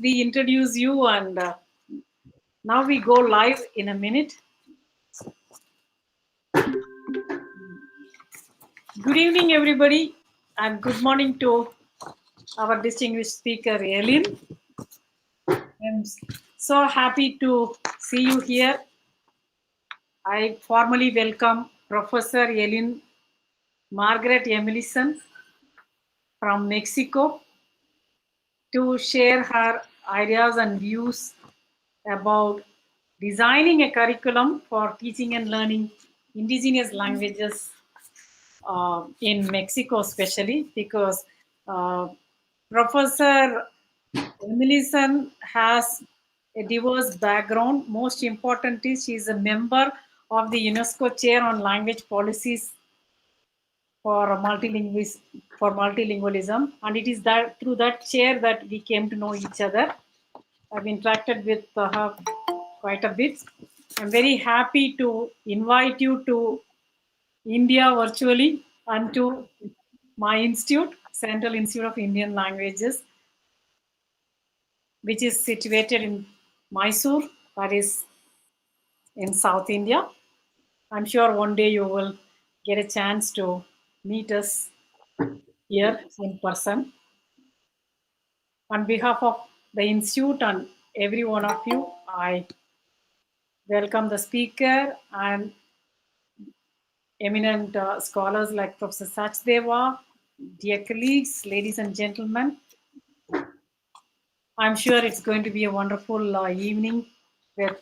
reintroduce you, and now we go live in a minute. Good evening, everybody, and good morning to our distinguished speaker, Elin. I'm so happy to see you here. I formally welcome Professor Elin Margaret Emilsson from Mexico to share her ideas and views about designing a curriculum for teaching and learning indigenous languages in Mexico, especially because Professor Emilsson has a diverse background. Most important is she is a member of the UNESCO Chair on Language Policies for multilingualism, and it is that through that chair that we came to know each other. I've interacted with her quite a bit. I'm very happy to invite you to India virtually and to my institute, Central Institute of Indian Languages, which is situated in Mysore, that is in South India. I'm sure one day you will get a chance to meet us here in person. On behalf of the institute and every one of you, I welcome the speaker and eminent scholars like Professor Sachdeva, dear colleagues, ladies and gentlemen. I'm sure it's going to be a wonderful evening with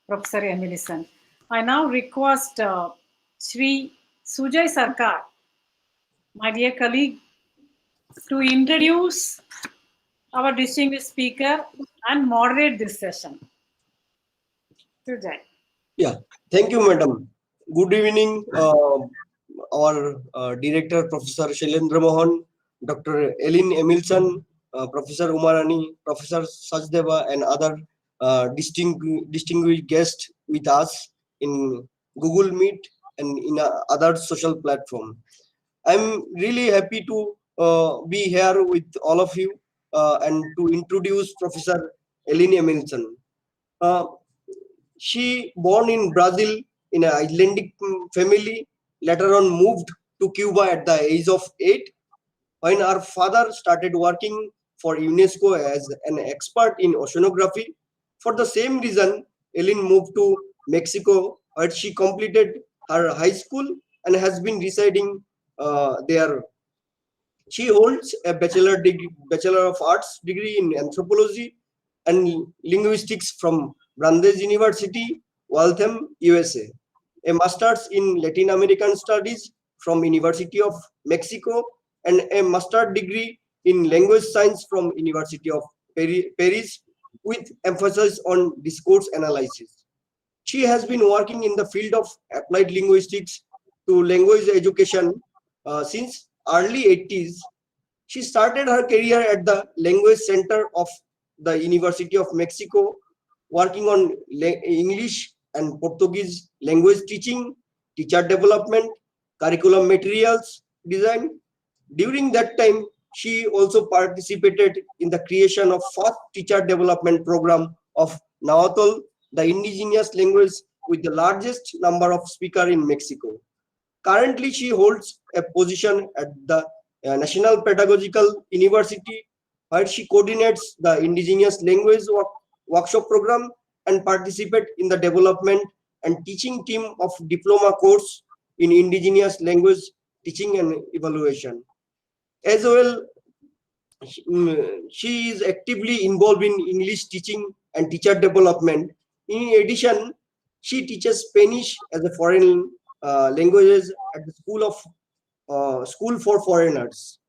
Professor Emilsson. I now request Sri Sujay Sarkar, my dear colleague, to introduce our distinguished speaker and moderate this session. Sujay. Yeah, thank you, madam. Good evening, our director, Professor Shailendra Mohan, Dr. Elin Emilsson, Professor Umarani, Professor Sachdeva, and other distinguished guests with us in Google Meet and in other social platform. I'm really happy to be here with all of you and to introduce Professor Elin Emilsson. She born in Brazil in an Icelandic family, later on moved to Cuba at the age of 8, when her father started working for UNESCO as an expert in oceanography. For the same reason, Elin moved to Mexico, where she completed her high school and has been residing there. She holds a Bachelor of Arts degree in Anthropology and Linguistics from Brandeis University, Waltham, USA. A Master's in Latin American Studies from University of Mexico, and a master's degree in Language Science from University of Paris, with emphasis on discourse analysis. She has been working in the field of applied linguistics to language education since early 80s. She started her career at the Language Center of the University of Mexico, working on English and Portuguese language teaching, teacher development, curriculum materials design. During that time, she also participated in the creation of first teacher development program of Nahuatl, the indigenous language with the largest number of speakers in Mexico. Currently, she holds a position at the National Pedagogical University, where she coordinates the Indigenous Language Workshop Program and participate in the development and teaching team of diploma course in Indigenous Language Teaching and Evaluation. As well, she is actively involved in English teaching and teacher development. In addition, she teaches Spanish as a foreign languages at the School for Foreigners.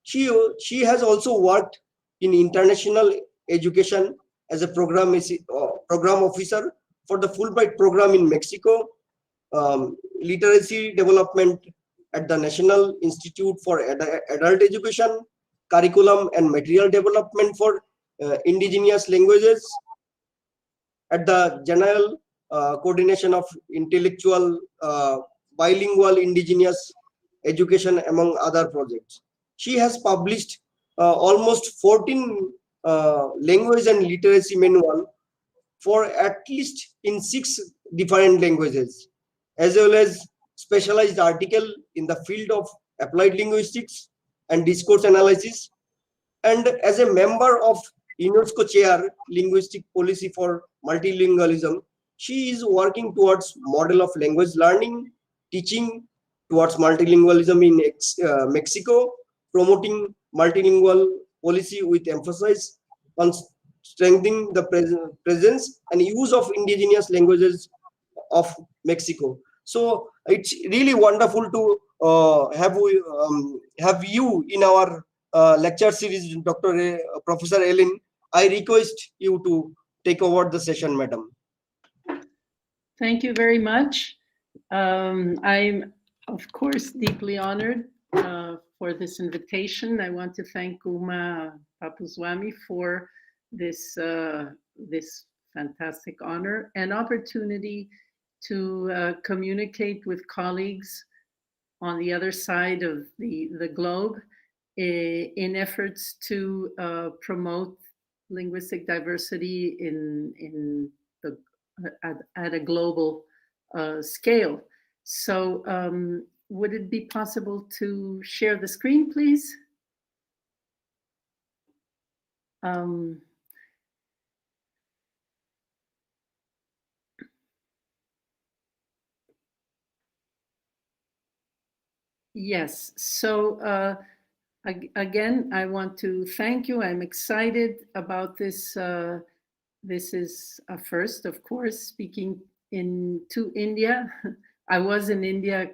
She has also worked in international education as a program officer for the Fulbright program in Mexico, literacy development at the National Institute for Adult Education, curriculum and material development for indigenous languages at the General Coordination of Intellectual Bilingual Indigenous Education, among other projects. She has published almost 14 language and literacy manual for at least in 6 different languages, as well as specialized article in the field of applied linguistics and discourse analysis. And as a member of UNESCO Chair Linguistic Policy for Multilingualism, she is working towards model of language learning, teaching towards multilingualism in Mexico, promoting multilingual policy with emphasis on strengthening the presence and use of indigenous languages of Mexico. So it's really wonderful to have you in our lecture series, Professor Ellen. I request you to take over the session, madam. Thank you very much. I'm, of course, deeply honored for this invitation. I want to thank Uma Papuzwami for this fantastic honor and opportunity to communicate with colleagues on the other side of the globe in efforts to promote linguistic diversity at a global scale. So would it be possible to share the screen, please? Yes, so again, I want to thank you. I'm excited about this. This is a first, of course, speaking to India. I was in India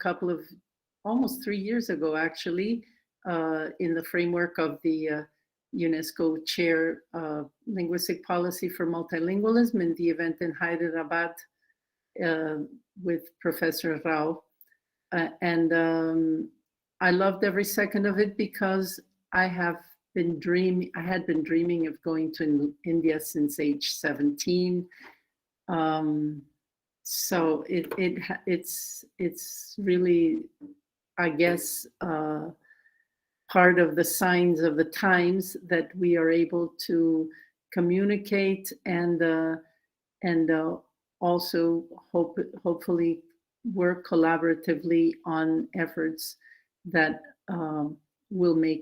almost 3 years ago, actually, in the framework of the UNESCO Chair Linguistic Policy for Multilingualism in the event in Hyderabad with Professor Rao. And I loved every second of it because I had been dreaming of going to India since age 17. So it's really, I guess, part of the signs of the times that we are able to communicate and also hopefully work collaboratively on efforts that will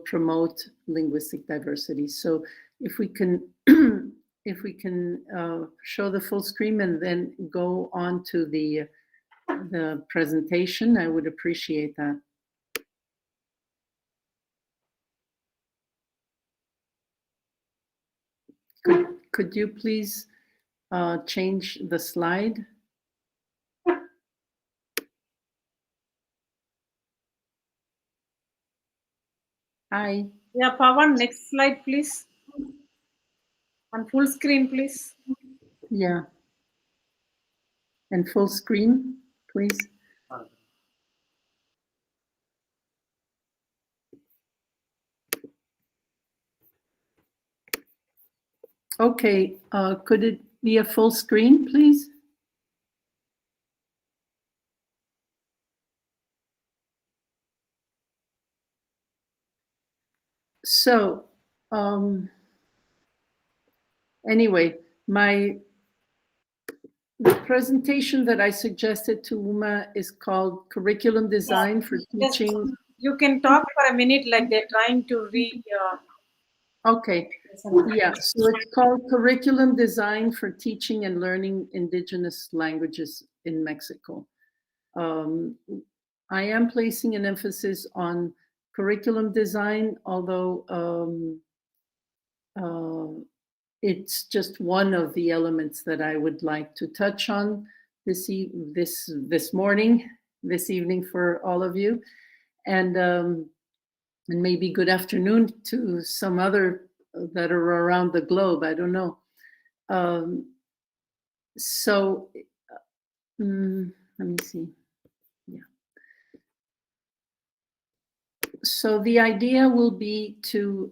promote linguistic diversity. So if we can show the full screen and then go on to the presentation, I would appreciate that. Could you please change the slide? Hi. Yeah, Pawan, next slide, please. On full screen, please. Yeah. And full screen, please. Okay, could it be a full screen, please? So, anyway, the presentation that I suggested to Uma is called Curriculum Design for Teaching. You can talk for a minute, like they're trying to read. Okay, yeah, so it's called Curriculum Design for Teaching and Learning Indigenous Languages in Mexico. I am placing an emphasis on curriculum design, although it's just one of the elements that I would like to touch on this evening for all of you, and maybe good afternoon to some other that are around the globe. I don't know. So let me see. Yeah. So the idea will be to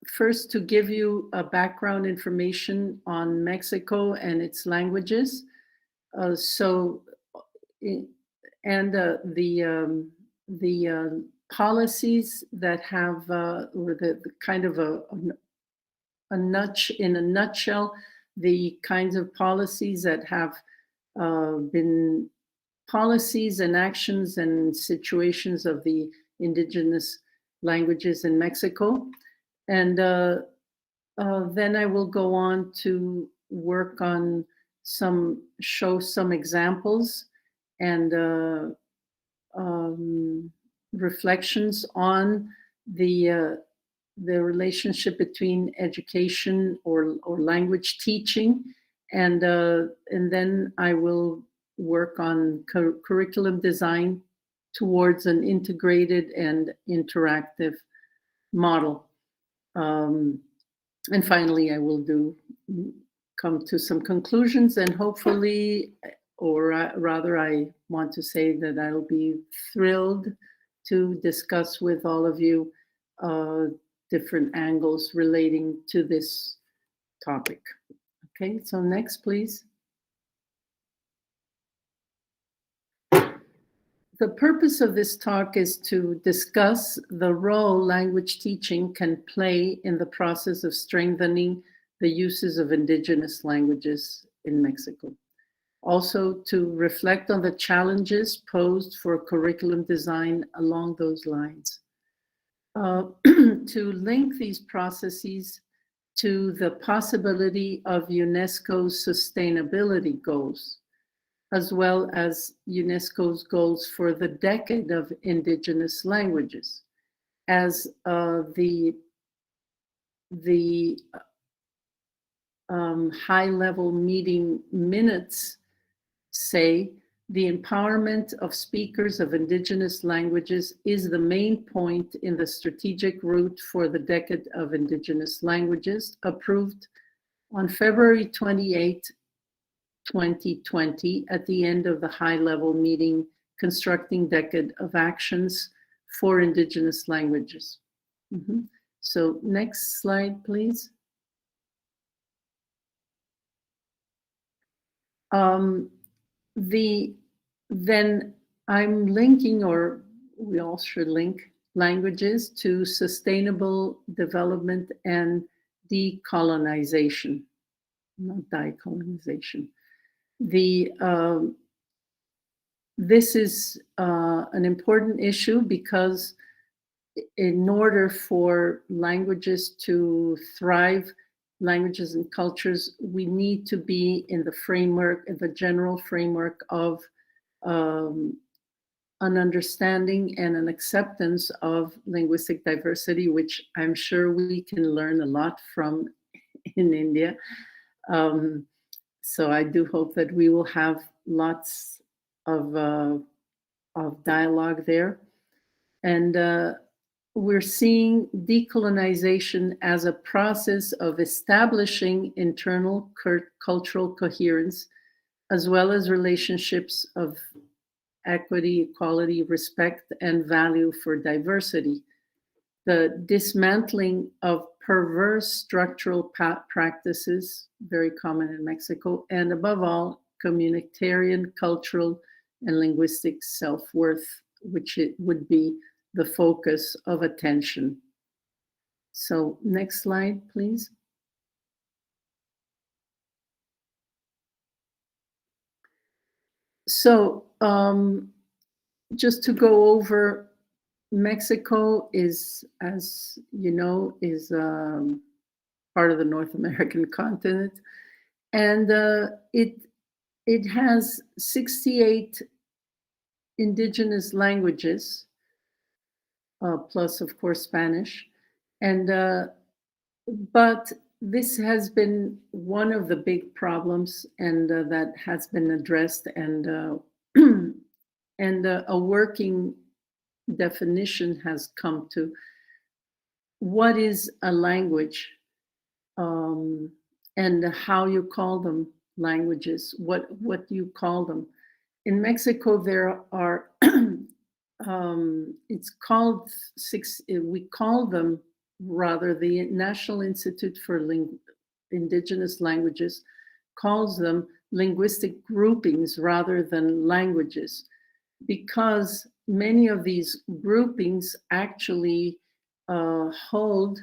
first to give you a background information on Mexico and its languages. The policies that have, or the kind of a nutshell, the kinds of policies that have been policies and actions and situations of the indigenous languages in Mexico. And then I will go on to work on show some examples and reflections on the relationship between education or language teaching, and then I will work on curriculum design towards an integrated and interactive model. And finally, I will come to some conclusions, and hopefully, or rather, I want to say that I'll be thrilled to discuss with all of you different angles relating to this topic. Okay, so next, please. The purpose of this talk is to discuss the role language teaching can play in the process of strengthening the uses of indigenous languages in Mexico. Also, to reflect on the challenges posed for curriculum design along those lines. To link these processes to the possibility of UNESCO's sustainability goals, as well as UNESCO's goals for the decade of indigenous languages. As the high-level meeting minutes say, the empowerment of speakers of indigenous languages is the main point in the strategic route for the decade of indigenous languages, approved on February 28, 2020, at the end of the high-level meeting, Constructing Decade of Actions for Indigenous Languages. So next slide, please. Then I'm linking, or we all should link, languages to sustainable development and decolonization, not decolonization. This is an important issue because in order for languages to thrive, languages and cultures, we need to be in the framework, in the general framework of an understanding and an acceptance of linguistic diversity, which I'm sure we can learn a lot from in India. So I do hope that we will have lots of dialogue there. And we're seeing decolonization as a process of establishing internal cultural coherence, as well as relationships of equity, equality, respect, and value for diversity. The dismantling of perverse structural practices, very common in Mexico, and above all, communitarian, cultural, and linguistic self-worth, which it would be the focus of attention. So next slide, please. So just to go over, Mexico is, as you know, is part of the North American continent, and it has 68 indigenous languages, plus of course Spanish, and but this has been one of the big problems, and that has been addressed, and and a working definition has come to what is a language, and how you call them languages, what you call them. In Mexico, there are it's called we call them, rather, the National Institute for Indigenous Languages calls them linguistic groupings rather than languages, because many of these groupings actually hold,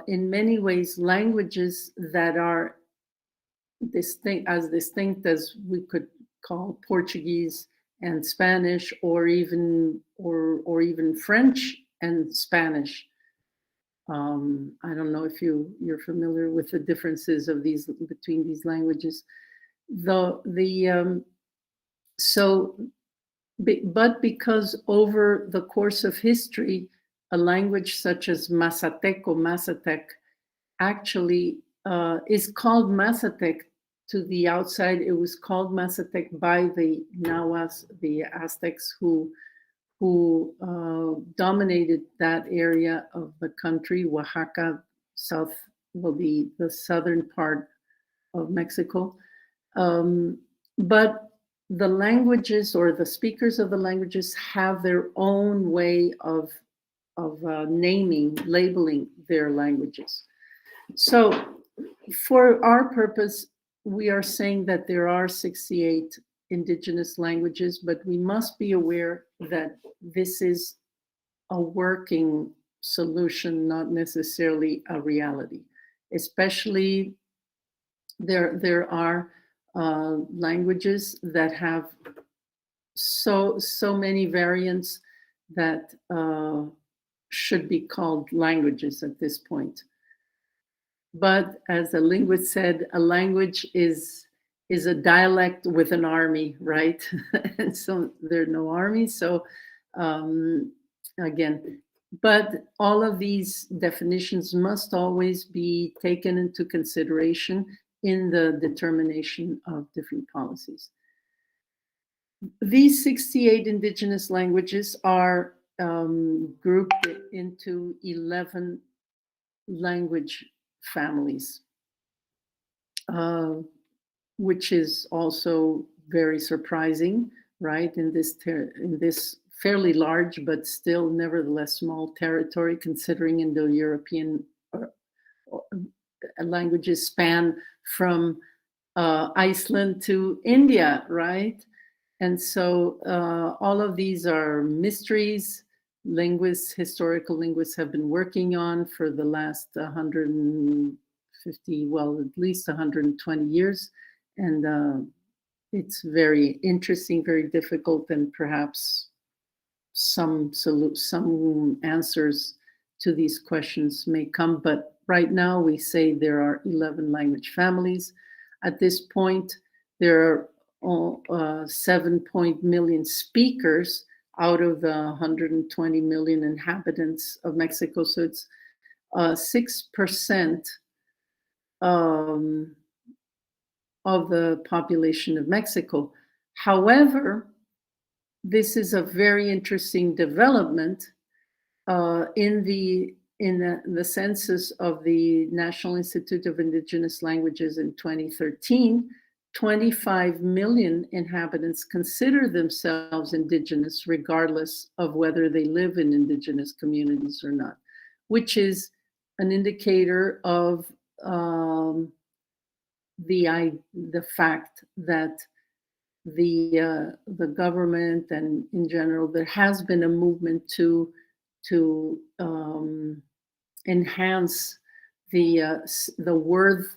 in many ways, languages that are distinct as we could call Portuguese and Spanish, or even French and Spanish. I don't know if you're familiar with the differences of between these languages. But because over the course of history, a language such as Mazatec actually is called Mazatec to the outside. It was called Mazatec by the Nahuas, the Aztecs, who dominated that area of the country. Oaxaca, south, will be the southern part of Mexico. But the languages, or the speakers of the languages, have their own way of labeling their languages. So for our purpose, we are saying that there are 68 indigenous languages, but we must be aware that this is a working solution, not necessarily a reality. Especially there are languages that have so many variants that should be called languages at this point. But as a linguist said, a language is a dialect with an army, right? And so there are no armies. So again, but all of these definitions must always be taken into consideration in the determination of different policies. These 68 indigenous languages are grouped into 11 language families, which is also very surprising, right? In this fairly large, but still nevertheless small territory, considering Indo-European languages span from Iceland to India, right? And so all of these are mysteries historical linguists have been working on for the last 150, well, at least 120 years. And it's very interesting, very difficult, and perhaps some answers to these questions may come. But right now we say there are 11 language families. At this point, there are 7 million speakers out of the 120 million inhabitants of Mexico. So it's 6% of the population of Mexico. However, this is a very interesting development in the census of the National Institute of Indigenous Languages in 2013. 25 million inhabitants consider themselves indigenous, regardless of whether they live in indigenous communities or not, which is an indicator of the fact that the government and in general, there has been a movement to enhance the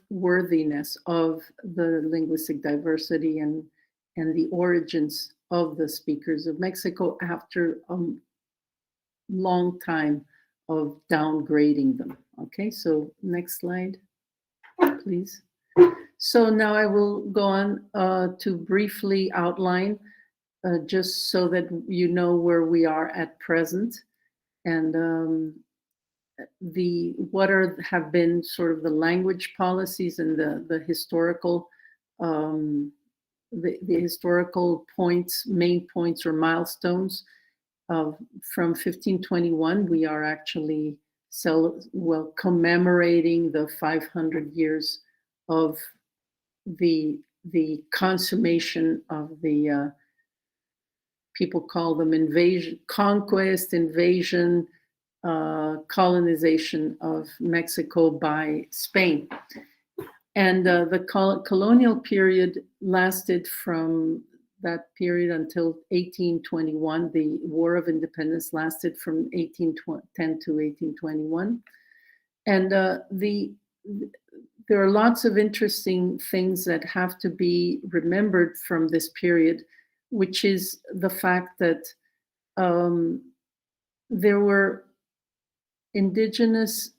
worthiness of the linguistic diversity and the origins of the speakers of Mexico after a long time of downgrading them. Okay, so next slide, please. So now I will go on to briefly outline, just so that you know where we are at present, and have been sort of the language policies and the historical the historical points, main points or milestones. From 1521, we are actually commemorating the 500 years of the consummation of the people call them conquest, invasion, colonization of Mexico by Spain. And the colonial period lasted from that period until 1821. The War of Independence lasted from 1810 to 1821. And there are lots of interesting things that have to be remembered from this period, which is the fact that there were indigenous,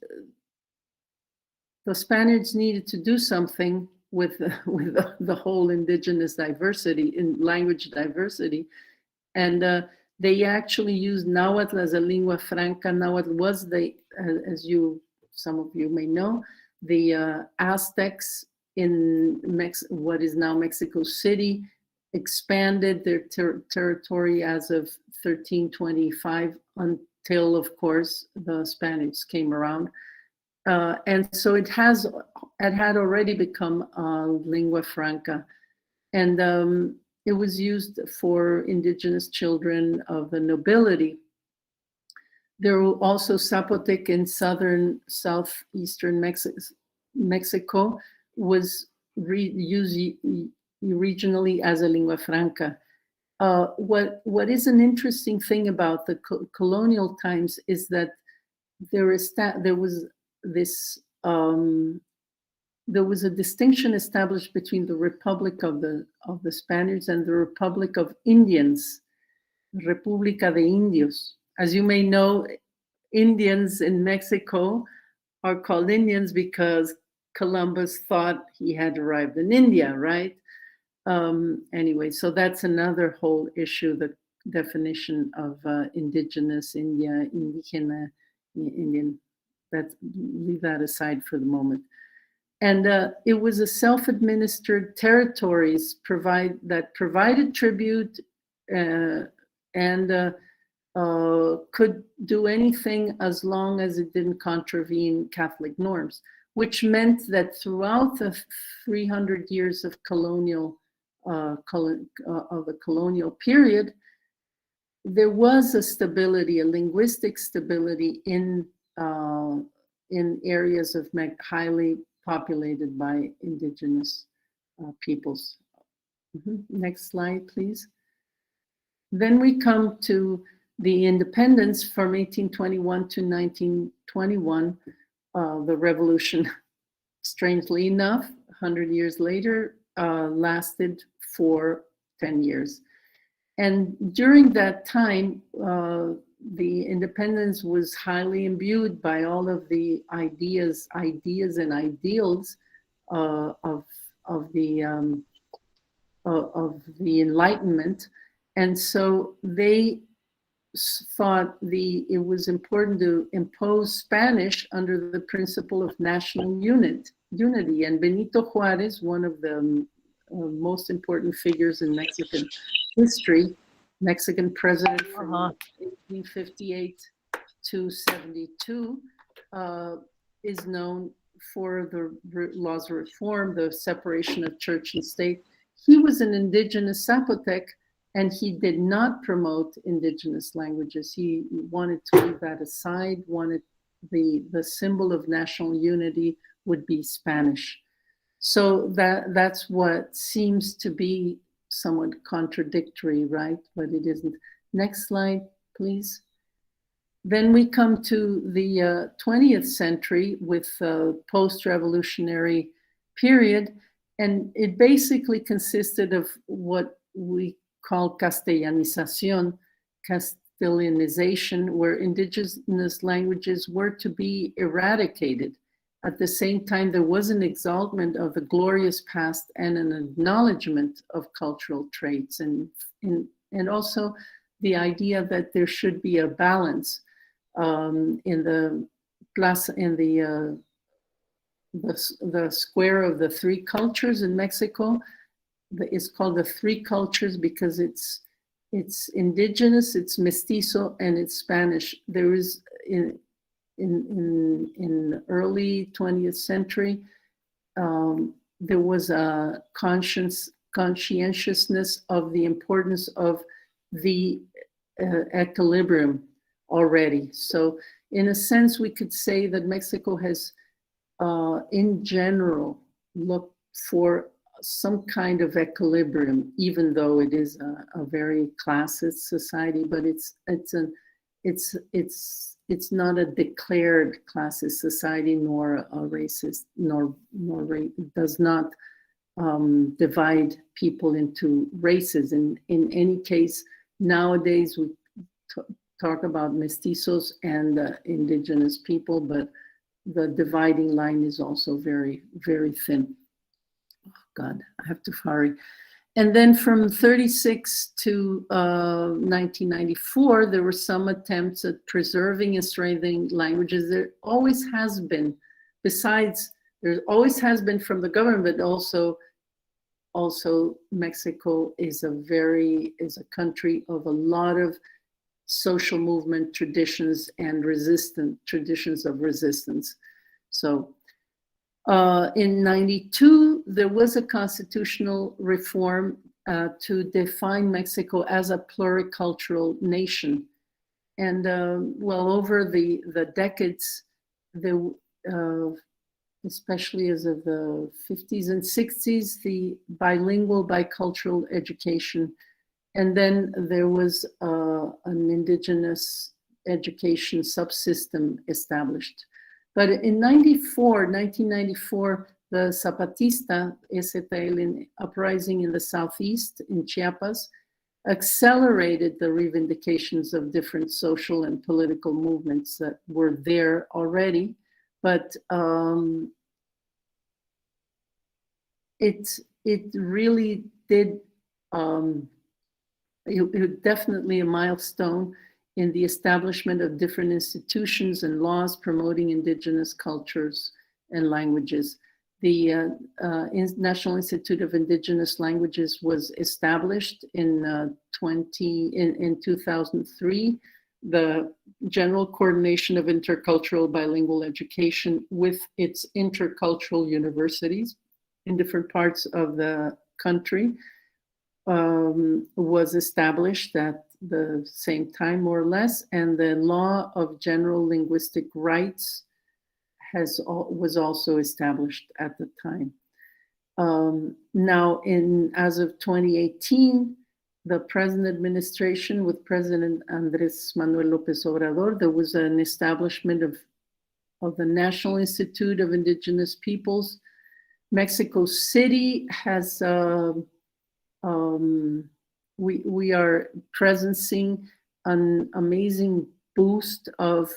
the Spaniards needed to do something with the whole indigenous diversity, in language diversity. And they actually used Nahuatl as a lingua franca. Nahuatl was as some of you may know, the Aztecs in what is now Mexico City expanded their territory as of 1325 until, of course, the Spaniards came around. And so it had already become lingua franca. And it was used for indigenous children of the nobility. There were also Zapotec in southeastern Mexico was used regionally as a lingua franca. What is an interesting thing about the colonial times is that there was a distinction established between the Republic of the Spaniards and the Republic of Indians, República de Indios. As you may know, Indians in Mexico are called Indians because Columbus thought he had arrived in India, right? Anyway, so that's another whole issue, the definition of indigenous, Indigena, Indian. Leave that aside for the moment. And it was a self-administered territories that provided tribute and could do anything as long as it didn't contravene Catholic norms, which meant that throughout the 300 years of the colonial period, there was a stability, a linguistic stability in areas of highly populated by indigenous peoples. Next slide, please. Then we come to the independence from 1821 to 1921, the revolution, strangely enough, 100 years later, lasted for 10 years. And during that time, the independence was highly imbued by all of the ideas and ideals of the Enlightenment. And so they thought it was important to impose Spanish under the principle of national unity. And Benito Juárez, one of the most important figures in Mexican history, Mexican president from 1858 to 72, is known for the laws of reform, the separation of church and state. He was an indigenous Zapotec, and he did not promote indigenous languages. He wanted to leave that aside, wanted the symbol of national unity would be Spanish. So that's what seems to be somewhat contradictory, right? But it isn't. Next slide, please. Then we come to the 20th century with post-revolutionary period, and it basically consisted of what we call Castellanización, Castellanization, where indigenous languages were to be eradicated. At the same time, there was an exaltment of the glorious past and an acknowledgement of cultural traits, and also the idea that there should be a balance in the square of the three cultures in Mexico. It's called the three cultures because it's indigenous, it's mestizo, and it's Spanish. There is in early 20th century, there was a conscientiousness of the importance of the equilibrium already. So in a sense, we could say that Mexico has, in general, looked for some kind of equilibrium, even though it is a very classist society, but it's not a declared classist society, nor a racist, nor does not divide people into races. In any case, nowadays we talk about mestizos and indigenous people, but the dividing line is also very, very thin. Oh God, I have to hurry. And then from 36 to 1994, there were some attempts at preserving and strengthening languages. There always has been, besides, there always has been from the government, but also Mexico is a country of a lot of social movement traditions and traditions of resistance. So in 92, there was a constitutional reform to define Mexico as a pluricultural nation. And well, over the decades, especially as of the 50s and 60s, the bilingual, bicultural education. And then there was an indigenous education subsystem established. But in 1994, the Zapatista Elin uprising in the southeast in Chiapas accelerated the reivindications of different social and political movements that were there already. But it really did, it was definitely a milestone in the establishment of different institutions and laws promoting indigenous cultures and languages. The National Institute of Indigenous Languages was established in 2003. The General Coordination of Intercultural Bilingual Education with its intercultural universities in different parts of the country was established at the same time, more or less, and the law of general linguistic rights was also established at the time. Now, as of 2018, the present administration with President Andrés Manuel López Obrador, there was an establishment of the National Institute of Indigenous Peoples. Mexico City has we are presencing an amazing boost of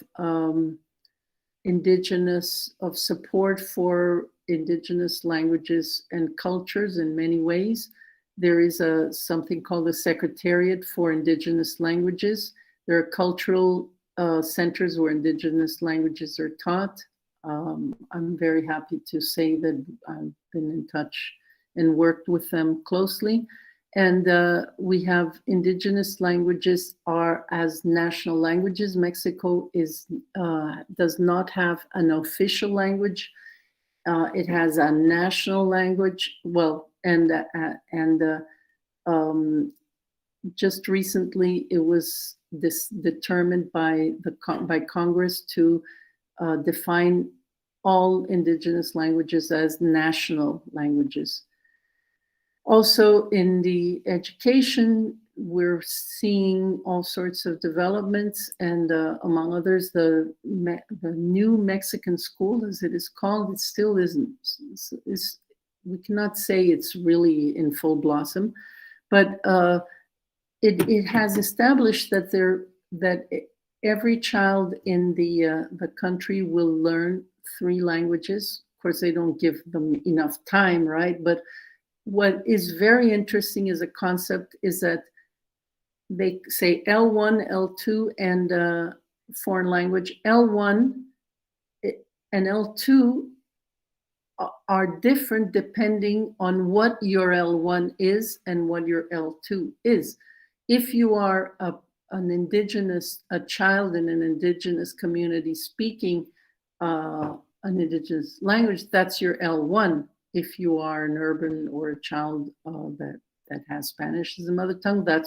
support for indigenous languages and cultures in many ways. There is something called the Secretariat for Indigenous Languages. There are cultural centers where indigenous languages are taught. I'm very happy to say that I've been in touch and worked with them closely. And we have indigenous languages are as national languages. Mexico does not have an official language. It has a national language. Well, and just recently it was determined by Congress to define all indigenous languages as national languages. Also in the education, we're seeing all sorts of developments, and among others, the new Mexican school, as it is called, it still isn't. We cannot say it's really in full blossom, but it has established that every child in the country will learn 3 languages. Of course, they don't give them enough time, right? But what is very interesting as a concept is that they say L1, L2, and foreign language. L1 and L2 are different depending on what your L1 is and what your L2 is. If you are a child in an indigenous community speaking an indigenous language, that's your L1. If you are an urban or a child that has Spanish as a mother tongue, that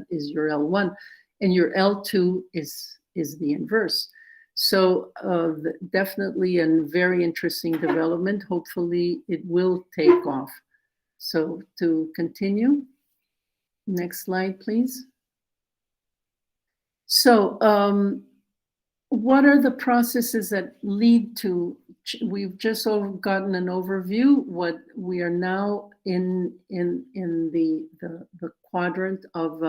is your L1, and your L2 is the inverse. So definitely a very interesting development. Hopefully it will take off. So to continue, next slide, please. So what are the processes that lead to, we've just gotten an overview, what we are now in the quadrant of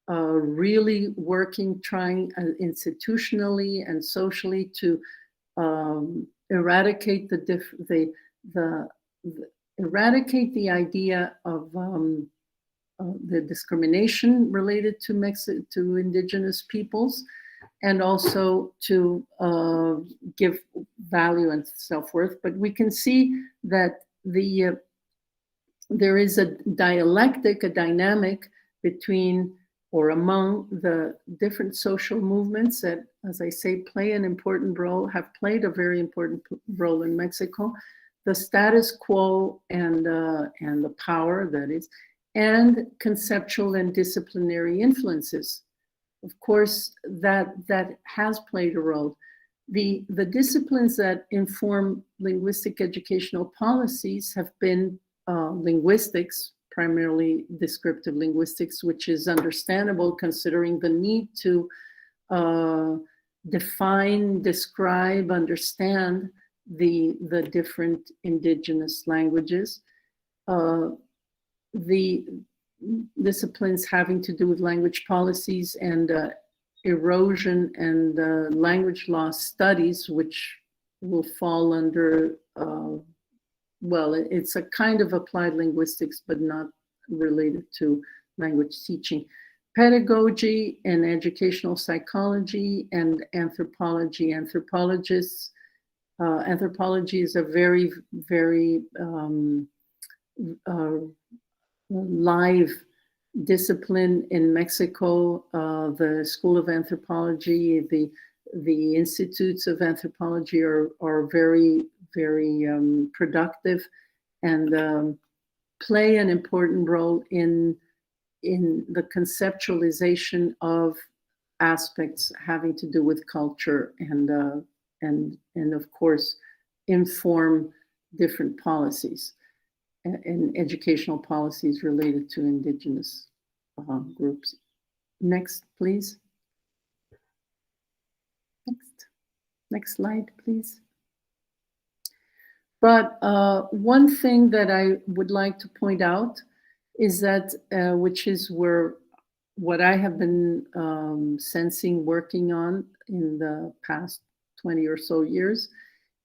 really working, trying institutionally and socially to eradicate eradicate the idea of the discrimination related to Indigenous peoples, and also to give value and self-worth. But we can see that there is a dialectic, a dynamic between or among the different social movements that, as I say, play an important role, have played a very important role in Mexico, the status quo and the power, that is, and conceptual and disciplinary influences. Of course, that has played a role. The disciplines that inform linguistic educational policies have been linguistics, primarily descriptive linguistics, which is understandable considering the need to define, describe, understand the different Indigenous languages. The disciplines having to do with language policies and erosion and language loss studies, which will fall under, well, it's a kind of applied linguistics, but not related to language teaching. Pedagogy and educational psychology and anthropology. Anthropologists, anthropology is a very, very live discipline in Mexico. The School of Anthropology, the institutes of anthropology are very, very productive and play an important role in the conceptualization of aspects having to do with culture and of course inform different policies and educational policies related to Indigenous groups. Next, please. Next slide, please. But one thing that I would like to point out is that, which is what I have been sensing, working on in the past 20 or so years,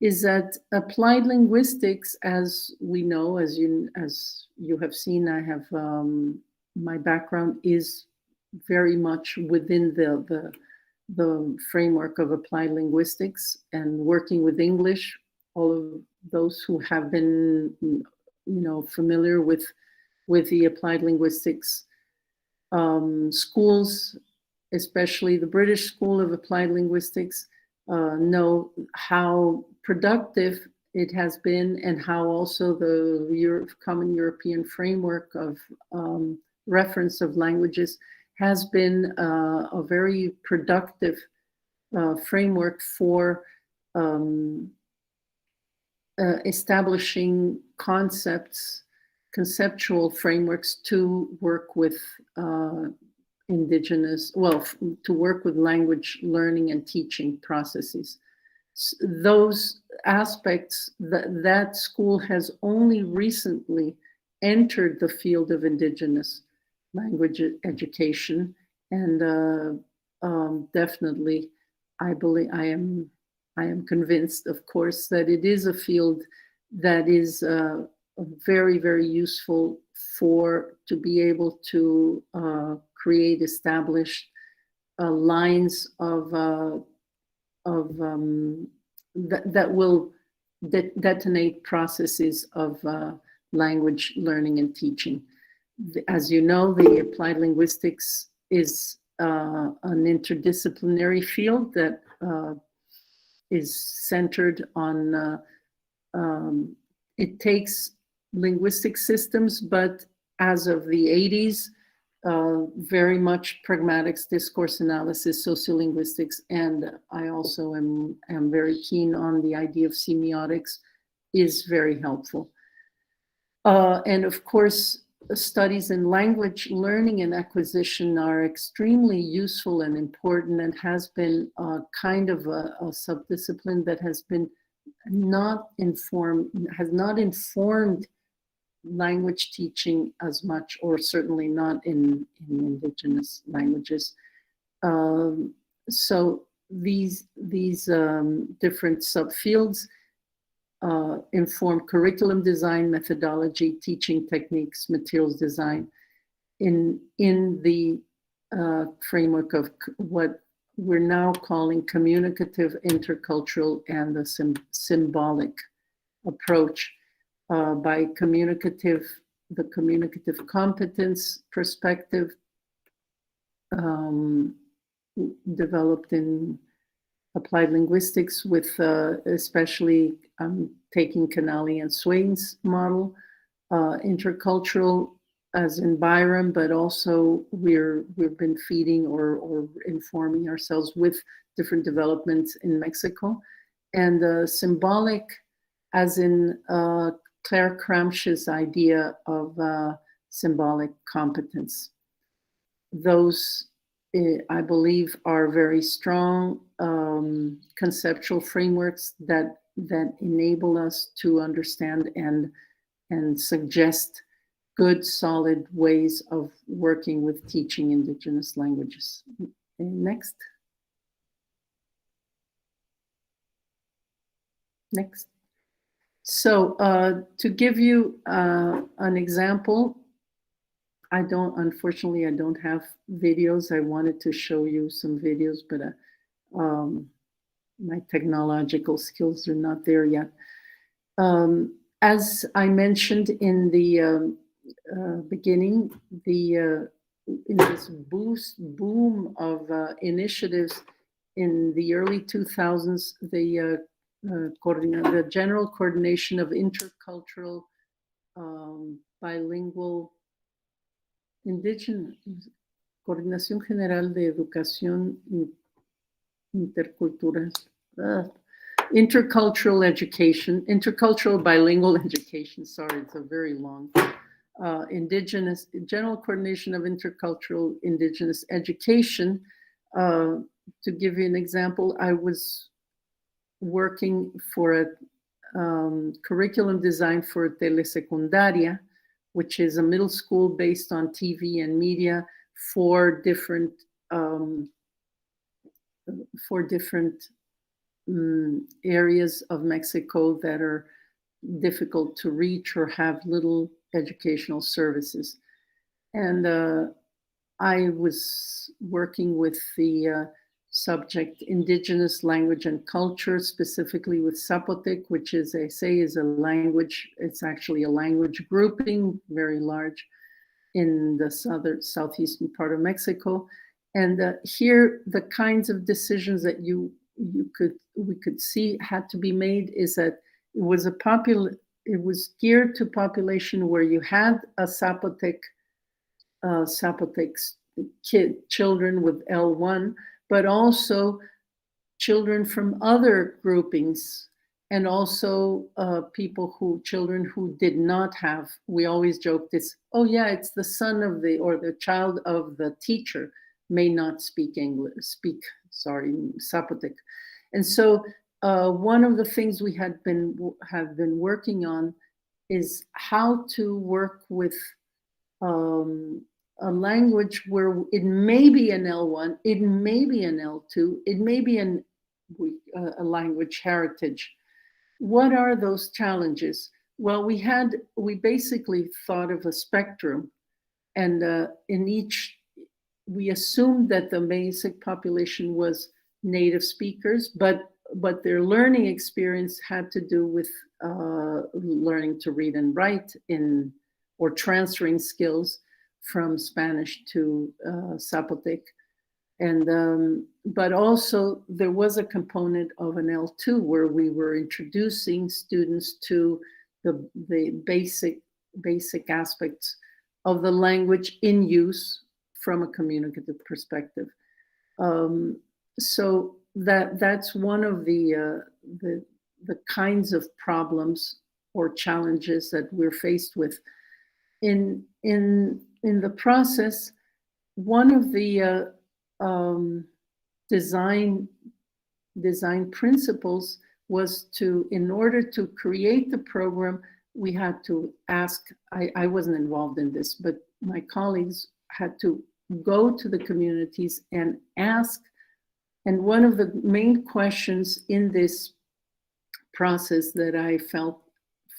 is that applied linguistics, as we know, as you have seen, I have my background is very much within the framework of applied linguistics and working with English. All of those who have been, familiar with the applied linguistics schools, especially the British School of Applied Linguistics, know how productive it has been and how also the Common European Framework of reference of languages has been a very productive framework for establishing conceptual frameworks to work with Indigenous, to work with language learning and teaching processes. Those aspects, that school has only recently entered the field of Indigenous language education, and definitely, I am convinced, of course, that it is a field that is very, very useful to be able to create established lines of that will detonate processes of language learning and teaching. As you know, the applied linguistics is an interdisciplinary field that is centered on, it takes linguistic systems, but as of the 80s, very much pragmatics, discourse analysis, sociolinguistics, and I also am very keen on the idea of semiotics, is very helpful. And of course, studies in language learning and acquisition are extremely useful and important, and has been kind of a subdiscipline that has not informed language teaching as much, or certainly not in indigenous languages. So these different subfields inform curriculum design, methodology, teaching techniques, materials design in the framework of what we're now calling communicative, intercultural, and the symbolic approach. By the communicative competence perspective, developed in applied linguistics, with especially taking Canali and Swain's model, intercultural as in Byram, but also we've been feeding or informing ourselves with different developments in Mexico, and symbolic as in Claire Cramsh's idea of symbolic competence. Those, I believe, are very strong conceptual frameworks that enable us to understand and suggest good, solid ways of working with teaching indigenous languages. Next. Next. So to give you an example, unfortunately, I don't have videos. I wanted to show you some videos, but my technological skills are not there yet. As I mentioned in the beginning, in this boom of initiatives in the early 2000s, the General Coordination of Intercultural, Bilingual, Indigenous, Coordinación General de Educación Intercultural, Intercultural Education, Intercultural Bilingual Education, sorry, it's a very long, Indigenous, General Coordination of Intercultural Indigenous Education. To give you an example, I was working for a curriculum design for telesecundaria, which is a middle school based on TV and media for different areas of Mexico that are difficult to reach or have little educational services. And I was working with the subject Indigenous language and culture, specifically with Zapotec, which is a language. It's actually a language grouping, very large, in the southeastern part of Mexico. And here, the kinds of decisions that we could see had to be made is that it was geared to population where you had a Zapotec children with L1, but also children from other groupings, and also children who did not have. We always joke this, oh yeah, it's the son of the child of the teacher may not speak Zapotec. And so one of the things we have been working on is how to work with a language where it may be an L1, it may be an L2, it may be a language heritage. What are those challenges? Well, we basically thought of a spectrum, and in each, we assumed that the basic population was native speakers, but their learning experience had to do with learning to read and write or transferring skills from Spanish to Zapotec. And but also there was a component of an L2 where we were introducing students to the basic aspects of the language in use from a communicative perspective. So that's one of the kinds of problems or challenges that we're faced with. In the process, one of the design principles was to, in order to create the program, we had to ask, I wasn't involved in this, but my colleagues had to go to the communities and ask. And one of the main questions in this process that I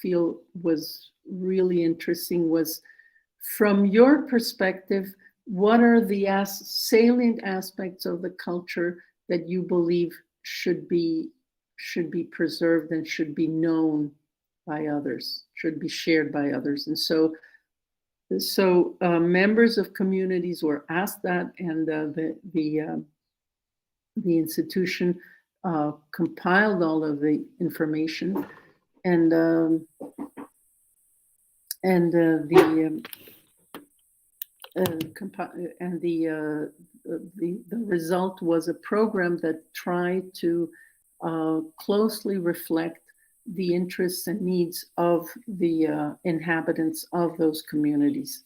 feel was really interesting was, from your perspective, what are the salient aspects of the culture that you believe should be preserved and should be known by others, should be shared by others? And so members of communities were asked that, and the institution compiled all of the information, and the result was a program that tried to closely reflect the interests and needs of the inhabitants of those communities.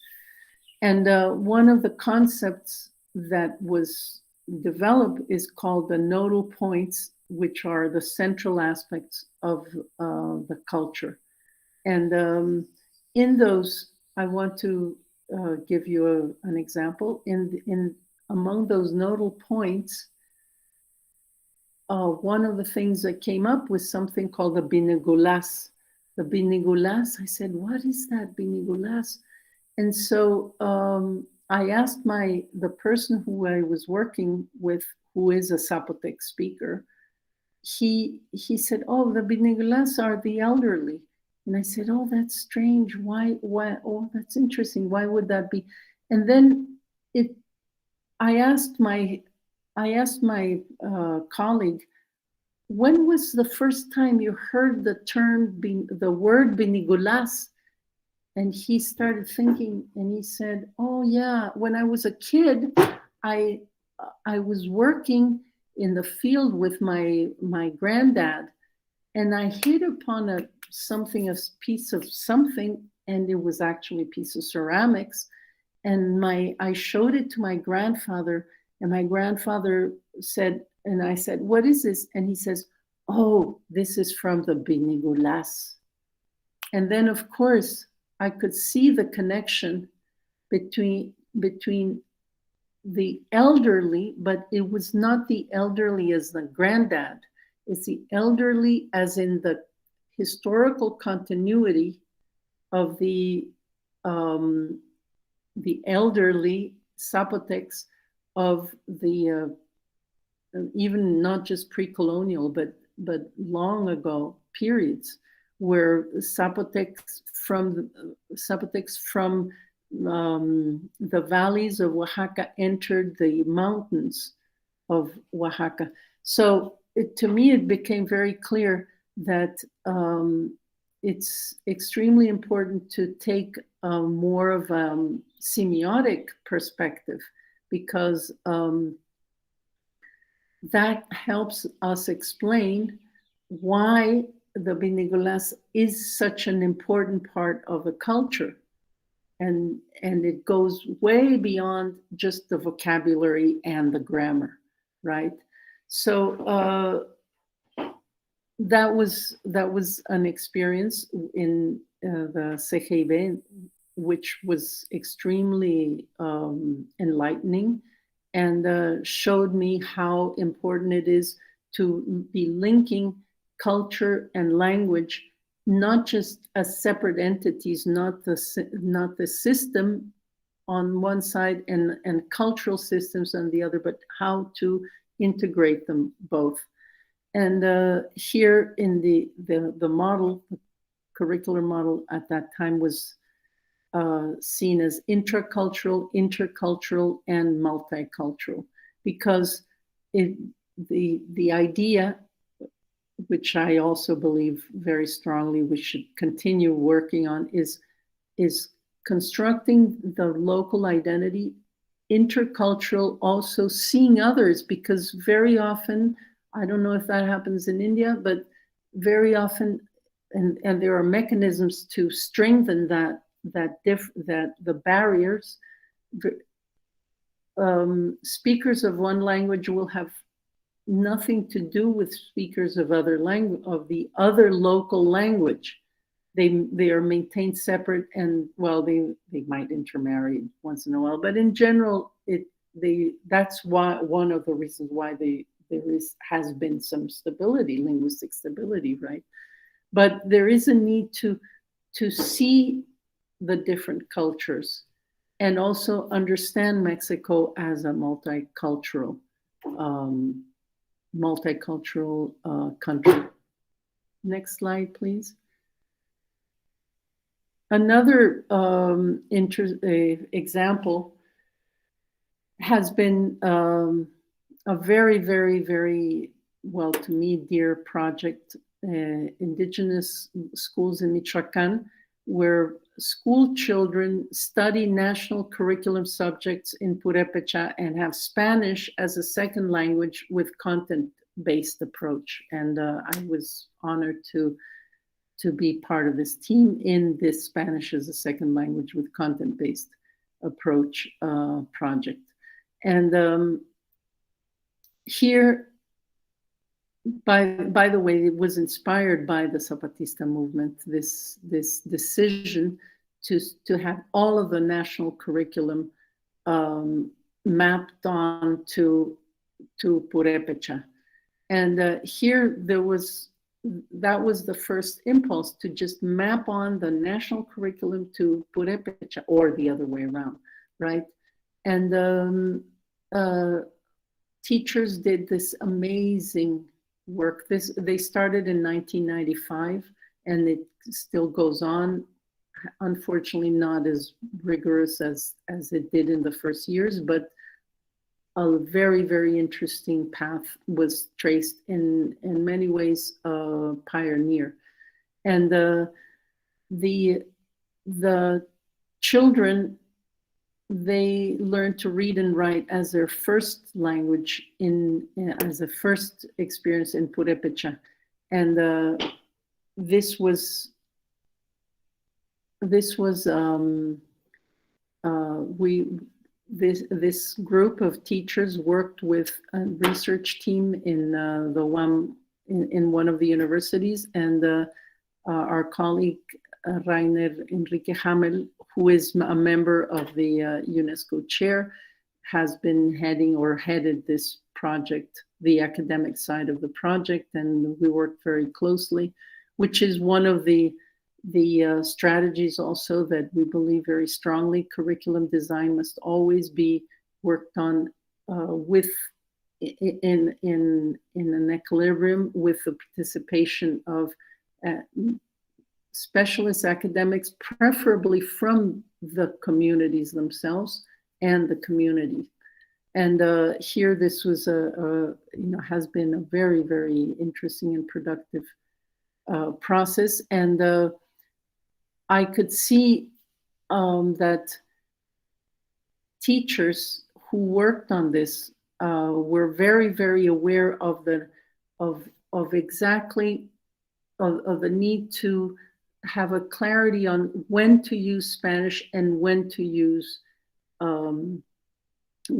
And one of the concepts that was developed is called the nodal points, which are the central aspects of the culture. And in those, I want to give you an example. Among those nodal points, one of the things that came up was something called the Bilingual. The Bilingual, I said, what is that Bilingual? And so I asked the person who I was working with, who is a Zapotec speaker, he said, oh, the Bilinguals are the elderly. And I said, oh, that's strange. Why? Oh, that's interesting. Why would that be? And then I asked my colleague, when was the first time you heard the word Bilingual? And he started thinking, and he said, oh yeah, when I was a kid, I was working in the field with my granddad, and I hit upon a piece of something, and it was actually a piece of ceramics. And I showed it to my grandfather, and my grandfather said, and I said, what is this? And he says, oh, this is from the Bilingual. And then, of course, I could see the connection between the elderly, but it was not the elderly as the granddad. It's the elderly as in the historical continuity of the elderly Zapotecs of the even not just pre-colonial, but long ago periods, where Zapotecs from the valleys of Oaxaca entered the mountains of Oaxaca. So to me, it became very clear that it's extremely important to take more of a semiotic perspective, because that helps us explain why the Bilingual is such an important part of a culture. And it goes way beyond just the vocabulary and the grammar, right? So that was an experience in the CGIB, which was extremely enlightening, and showed me how important it is to be linking culture and language, not just as separate entities, not the system on one side and cultural systems on the other, but how to integrate them both. And here in the model, the curricular model at that time was seen as intercultural, and multicultural, because the idea, which I also believe very strongly we should continue working on, is constructing the local identity, intercultural, also seeing others, because very often, I don't know if that happens in India, but very often and there are mechanisms to strengthen that the barriers. Speakers of one language will have nothing to do with speakers of the other local language. They are maintained separate, and well, they might intermarry once in a while, but in general, that's why one of the reasons why has been some stability, linguistic stability, right? But there is a need to see the different cultures and also understand Mexico as a multicultural country. Next slide, please. Another example has been a very, very, very, well, to me, dear project, Indigenous schools in Michoacan, where school children study national curriculum subjects in Purépecha and have Spanish as a second language with content-based approach. And I was honored to be part of this team in this Spanish as a second language with content-based approach project. And here, by the way, it was inspired by the Zapatista movement, this decision to have all of the national curriculum mapped on to Purépecha. And here that was the first impulse, to just map on the national curriculum to Purépecha, or the other way around, right? And teachers did this amazing work. They started in 1995, and it still goes on. Unfortunately, not as rigorous as it did in the first years, but a very, very interesting path was traced, in many ways pioneer. And the children, they learn to read and write as their first language as a first experience in Purépecha. And this group of teachers worked with a research team in the UAM, in one of the universities, and our colleague Rainer Enrique Hamel, who is a member of the UNESCO chair, has been headed this project, the academic side of the project, and we worked very closely, which is one of the strategies also that we believe very strongly. Curriculum design must always be worked on in an equilibrium with the participation of specialist academics, preferably from the communities themselves and the community. And here, this was has been a very, very interesting and productive process. And I could see that teachers who worked on this were very, very aware of the need to have a clarity on when to use Spanish and when to use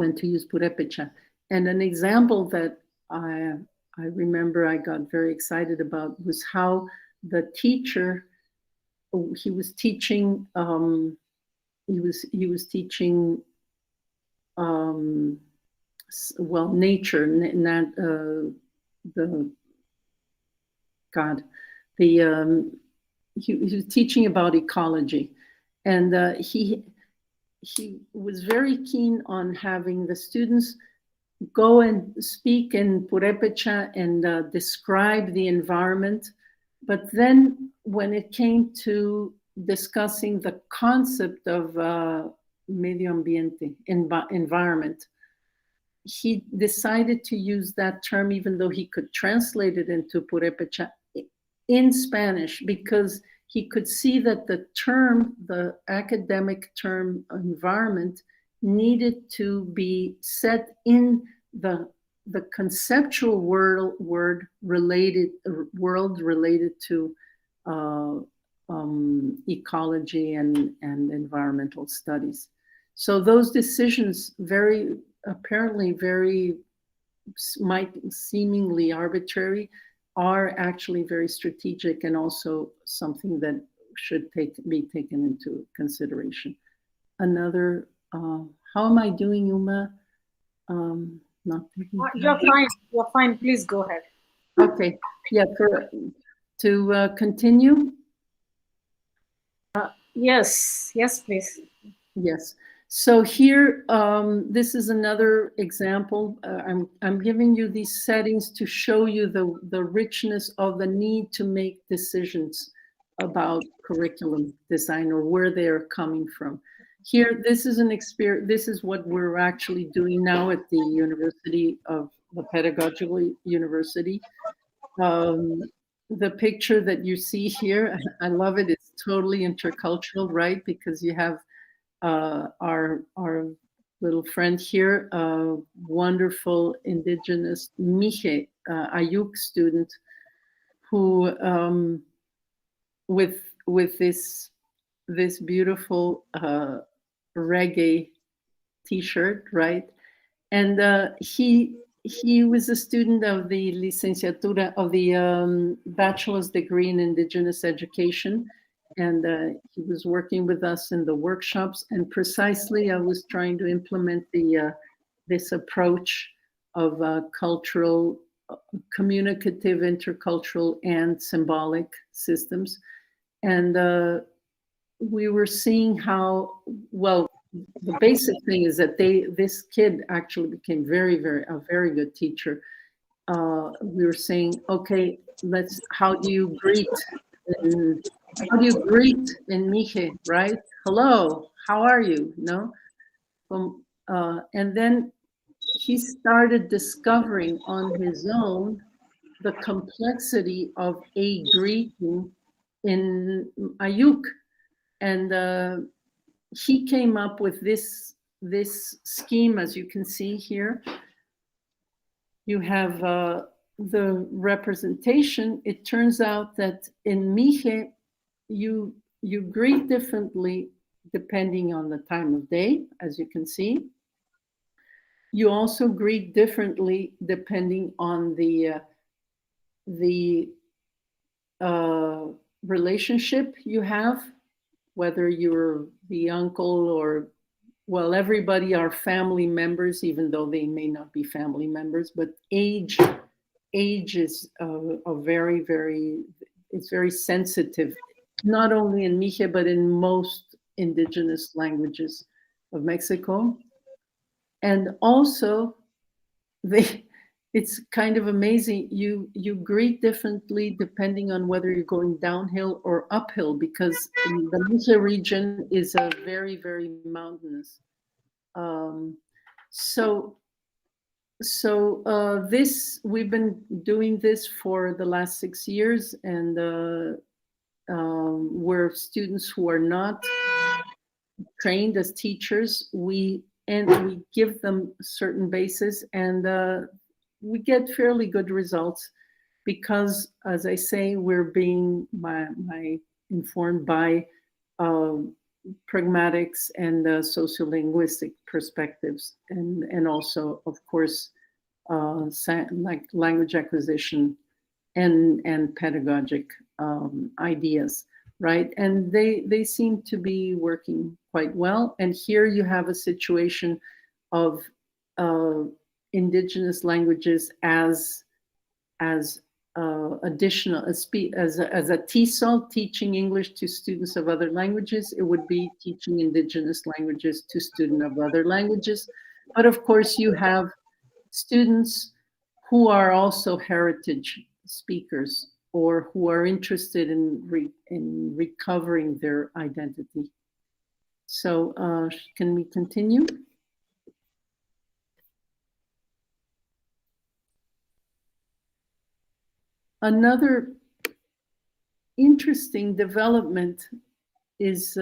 Purépecha. And an example that I remember I got very excited about was how the teacher, he was teaching nature, he was teaching about ecology, and he was very keen on having the students go and speak in Purépecha and describe the environment. But then when it came to discussing the concept of medio ambiente, environment, he decided to use that term, even though he could translate it into Purépecha in Spanish, because he could see that the academic term environment, needed to be set in the conceptual world related to ecology and environmental studies. So those decisions apparently very might seemingly arbitrary are actually very strategic and also something that should be taken into consideration. Another, how am I doing, Uma? Not You're fine. You're fine. Please go ahead. Okay. Yeah. To continue. Yes. Yes, please. Yes. So here, this is another example. I'm giving you these settings to show you the richness of the need to make decisions about curriculum design or where they are coming from. Here, this is an experience. This is what we're actually doing now at the University of the Pedagogical University. The picture that you see here, I love it. It's totally intercultural, right? Because you have our little friend here, wonderful Indigenous Mije Ayuk student, who with this beautiful reggae T-shirt, right? And he was a student of the licenciatura of the bachelor's degree in Indigenous education. And he was working with us in the workshops. And precisely, I was trying to implement this approach of cultural, communicative, intercultural, and symbolic systems. And we were seeing how, well, the basic thing is that this kid actually became a very good teacher. We were saying, okay, how do you greet in Mije, right? Hello, how are you? No? And then he started discovering on his own the complexity of a greeting in Ayuk. And he came up with this scheme, as you can see here. You have the representation. It turns out that in Mije, you greet differently depending on the time of day, as you can see. You also greet differently depending on the relationship you have, whether you're the uncle or, well, everybody are family members, even though they may not be family members, but age is a very, it's very sensitive, not only in Mije, but in most indigenous languages of Mexico. And also, it's kind of amazing. You greet differently depending on whether you're going downhill or uphill, because the Mije region is a very, very mountainous. So we've been doing this for the last 6 years, and we're students who are not trained as teachers. We give them certain bases, and we get fairly good results because, as I say, we're being informed by pragmatics and sociolinguistic perspectives, and also, of course, like language acquisition and pedagogic ideas, right? And they seem to be working quite well. And here you have a situation of indigenous languages as additional, as a TESOL, teaching English to students of other languages. It would be teaching indigenous languages to students of other languages. But of course, you have students who are also heritage speakers or who are interested in recovering their identity. So can we continue? Another interesting development is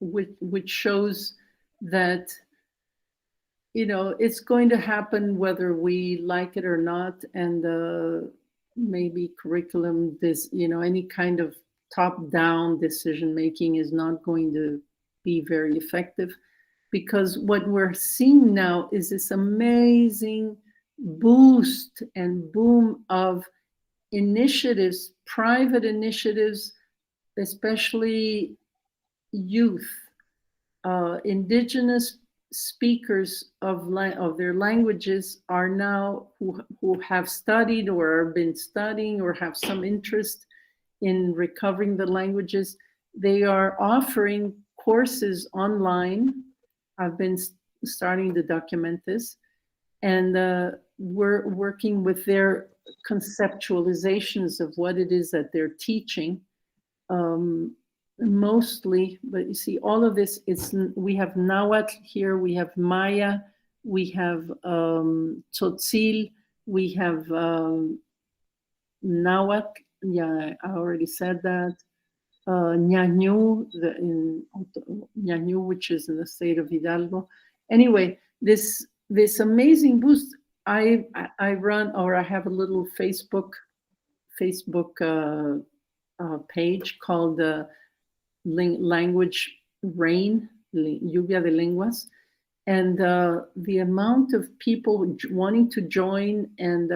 which shows that, you know, it's going to happen whether we like it or not. And maybe curriculum, this, any kind of top-down decision making is not going to be very effective, because what we're seeing now is this amazing boost and boom of initiatives, private initiatives, especially youth, indigenous speakers of their languages are now, who have studied or have been studying or have some interest in recovering the languages. They are offering courses online. I've been starting to document this, and we're working with their conceptualizations of what it is that they're teaching. Mostly, but you see, all of this is, we have Nahuatl here, we have Maya, we have Tzotzil, we have Nahuatl, yeah, I already said that, Ñañú, Ñañú, which is in the state of Hidalgo. Anyway, this amazing boost. I run, or I have a little Facebook page called Language Rain, Lluvia de Lenguas, and the amount of people wanting to join, and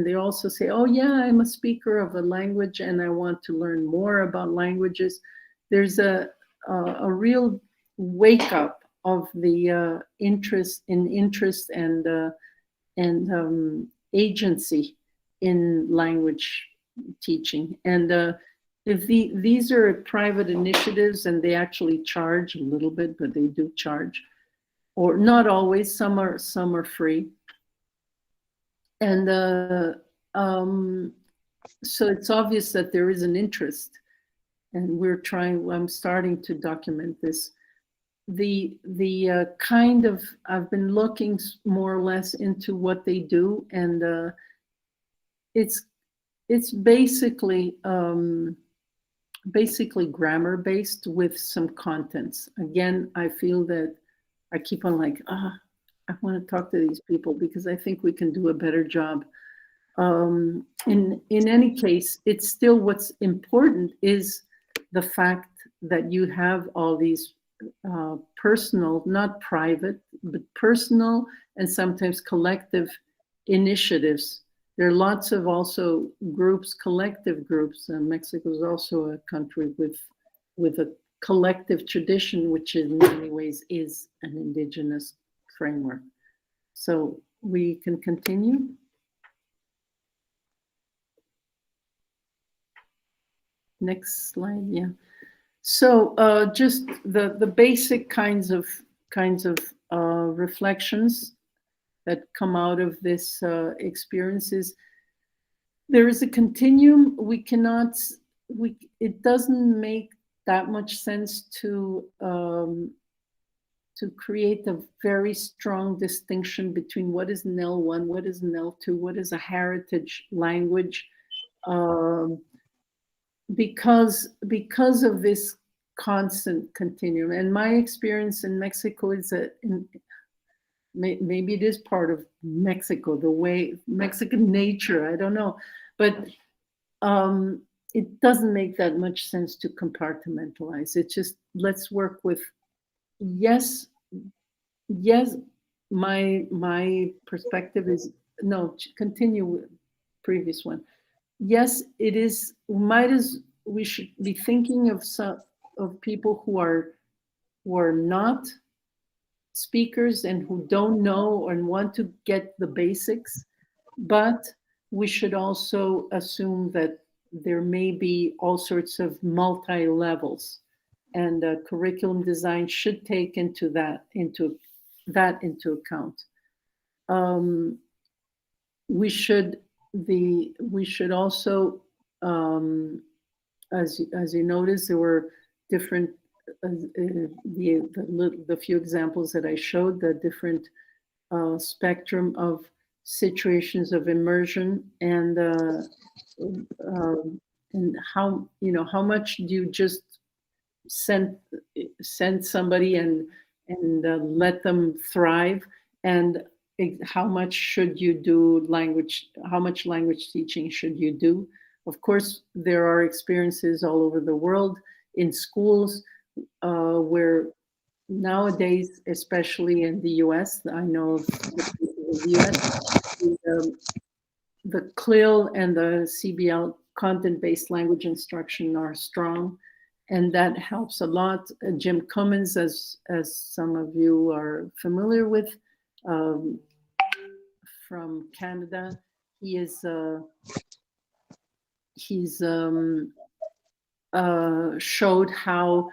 they also say, oh yeah, I'm a speaker of a language and I want to learn more about languages. There's a real wake up of the interest and agency in language teaching. And if these are private initiatives, and they actually charge a little bit, but they do charge, or not always. Some are free, and so it's obvious that there is an interest, and I'm starting to document this. The kind of, I've been looking more or less into what they do, and it's basically grammar based with some contents. Again, I feel that I keep on like, I want to talk to these people because I think we can do a better job. In any case, it's still, what's important is the fact that you have all these personal, not private, but personal and sometimes collective initiatives. There are lots of also groups, collective groups. Mexico is also a country with a collective tradition, which in many ways is an indigenous framework. So we can continue. Next slide, yeah. So just the basic kinds of reflections that come out of this experiences. There is a continuum. It doesn't make that much sense to create a very strong distinction between what is an L1, what is an L2, what is a heritage language, because of this constant continuum. And my experience in Mexico is that maybe it is part of Mexico, the way Mexican nature, I don't know, but it doesn't make that much sense to compartmentalize. It's just, let's work with, yes, my perspective is, no, continue with previous one. Yes, it is, we should be thinking of people who are not speakers and who don't know and want to get the basics, but we should also assume that there may be all sorts of multi-levels, and curriculum design should take into account. We should also, as you notice, there were different, the few examples that I showed, the different spectrum of situations of immersion, and how much do you just send somebody and let them thrive, and how much should you do language, how much language teaching should you do? Of course, there are experiences all over the world in schools where nowadays, especially in the US, I know of the US, the CLIL and the CBL, content-based language instruction, are strong, and that helps a lot. Jim Cummins, as some of you are familiar with, from Canada, he's showed how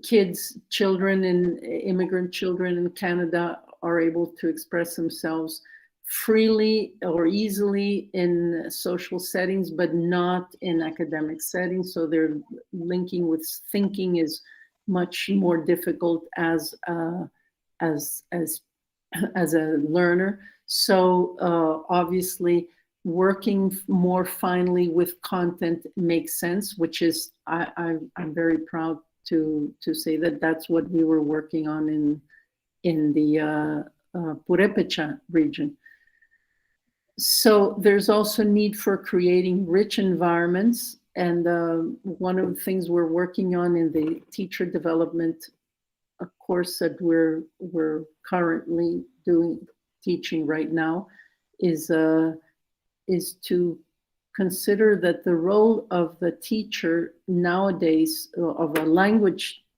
kids, children, and immigrant children in Canada are able to express themselves freely or easily in social settings, but not in academic settings. So their linking with thinking is much more difficult as a learner. So obviously, working more finely with content makes sense, which is I'm very proud to say that that's what we were working on in the Purepecha region. So there's also need for creating rich environments, and one of the things we're working on in the teacher development course that we're currently teaching right now is to consider that the role of the teacher nowadays, of a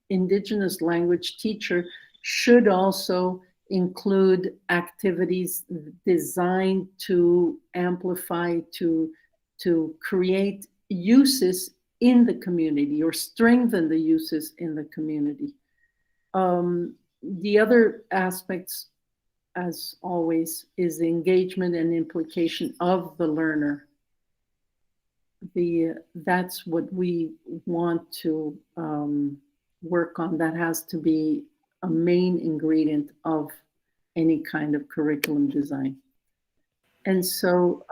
indigenous language teacher, should also include activities designed to amplify, to create uses in the community or strengthen the uses in the community. The other aspects, as always, is the engagement and implication of the learner. That's what we want to work on. That has to be a main ingredient of any kind of curriculum design. And so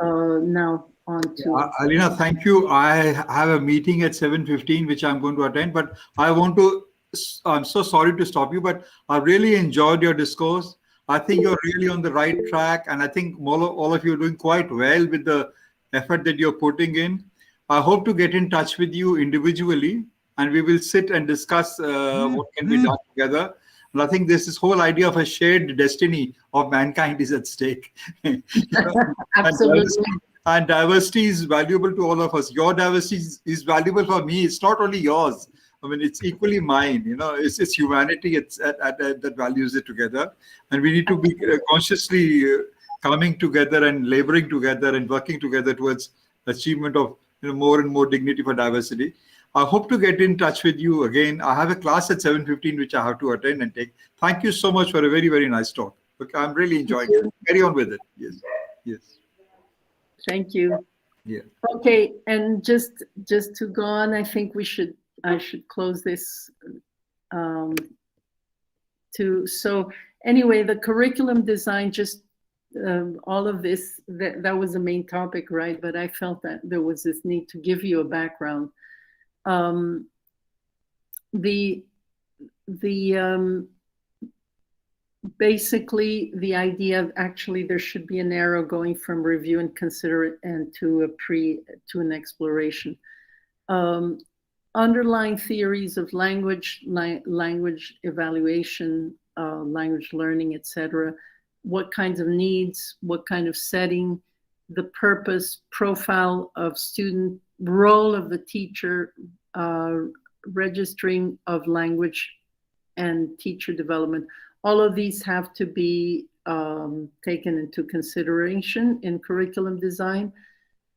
now on to... Alina, thank you. I have a meeting at 7:15, which I'm going to attend, but I'm so sorry to stop you, but I really enjoyed your discourse. I think you're really on the right track, and I think all of you are doing quite well with the effort that you're putting in. I hope to get in touch with you individually, and we will sit and discuss what can be done together. And I think this whole idea of a shared destiny of mankind is at stake. Absolutely. And diversity is valuable to all of us. Your diversity is valuable for me. It's not only yours. I mean, it's equally mine. You know, it's humanity. That values it together, and we need to be consciously coming together and laboring together and working together towards achievement of more and more dignity for diversity. I hope to get in touch with you again. I have a class at 7:15 which I have to attend and take. Thank you so much for a very, very nice talk. Okay, I'm really enjoying it. Carry on with it. Yes. Yes. Thank you. Yeah. Okay, and just to go on, I think I should close this so anyway, the curriculum design, just all of this, that was the main topic, right? But I felt that there was this need to give you a background. Basically the idea of actually there should be an arrow going from review and consider it and to an exploration. Underlying theories of language evaluation, language learning, etc. What kinds of needs, what kind of setting, the purpose, profile of student, role of the teacher, registering of language and teacher development. All of these have to be taken into consideration in curriculum design.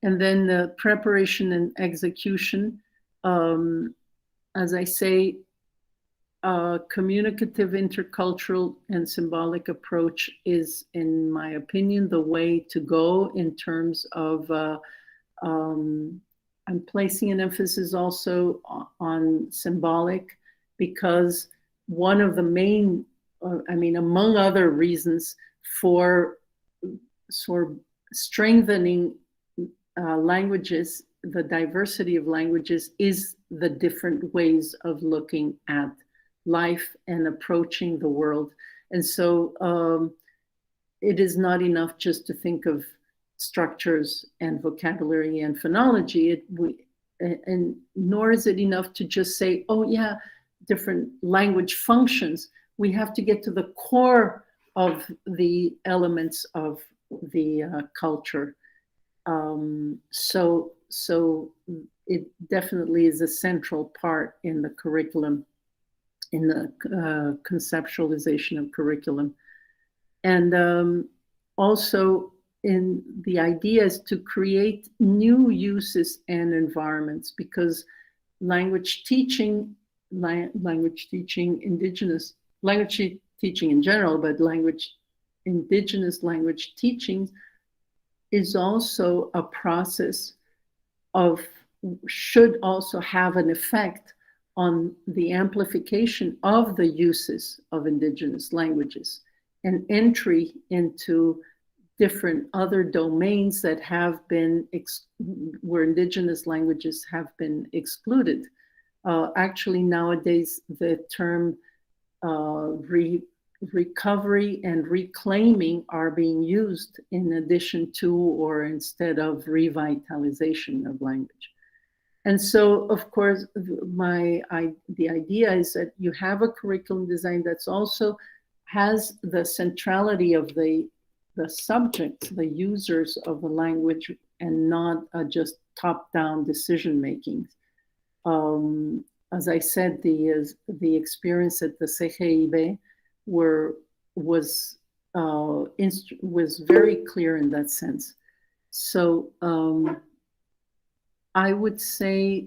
And then the preparation and execution. As I say, communicative, intercultural, and symbolic approach is, in my opinion, the way to go in terms of, I'm placing an emphasis also on symbolic, because one of the main, among other reasons for strengthening languages, the diversity of languages, is the different ways of looking at life and approaching the world. And so it is not enough just to think of structures and vocabulary and phonology. And nor is it enough to just say, oh yeah, different language functions. We have to get to the core of the elements of the culture. So it definitely is a central part in the curriculum, in the conceptualization of curriculum. And also in the idea is to create new uses and environments, because language teaching, indigenous language teaching in general, but indigenous language teaching is also a process should also have an effect on the amplification of the uses of indigenous languages and entry into different other domains that have been, where indigenous languages have been excluded. Actually, nowadays, the term recovery and reclaiming are being used in addition to or instead of revitalization of language. And so, of course, the idea is that you have a curriculum design that's also has the centrality of the subjects, the users of the language, and not just top-down decision-making. As I said, the experience at the CGIB was very clear in that sense. So I would say,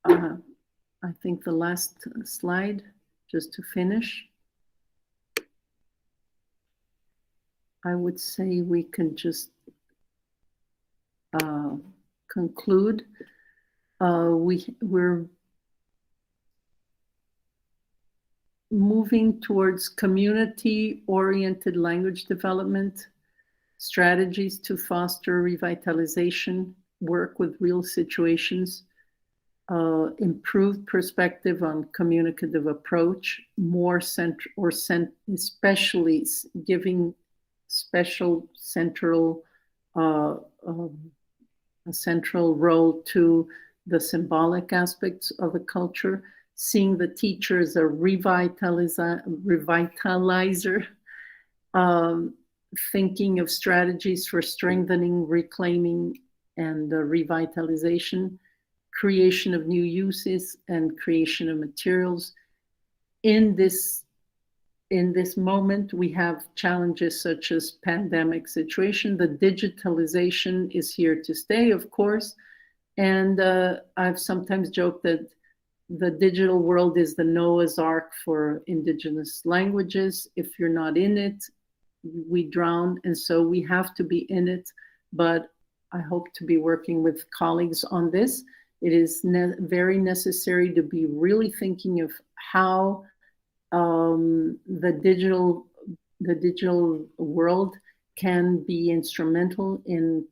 I think the last slide, just to finish. I would say we can just conclude. We're moving towards community-oriented language development, strategies to foster revitalization, work with real situations, improved perspective on communicative approach, especially giving special central a central role to the symbolic aspects of the culture, seeing the teacher as a revitalizer, thinking of strategies for strengthening, reclaiming, and revitalization, creation of new uses and creation of materials. In this moment, we have challenges such as pandemic situation. The digitalization is here to stay, of course. And I've sometimes joked that the digital world is the Noah's Ark for indigenous languages. If you're not in it, we drown. And so we have to be in it. But I hope to be working with colleagues on this. It is very necessary to be really thinking of how the digital world can be instrumental in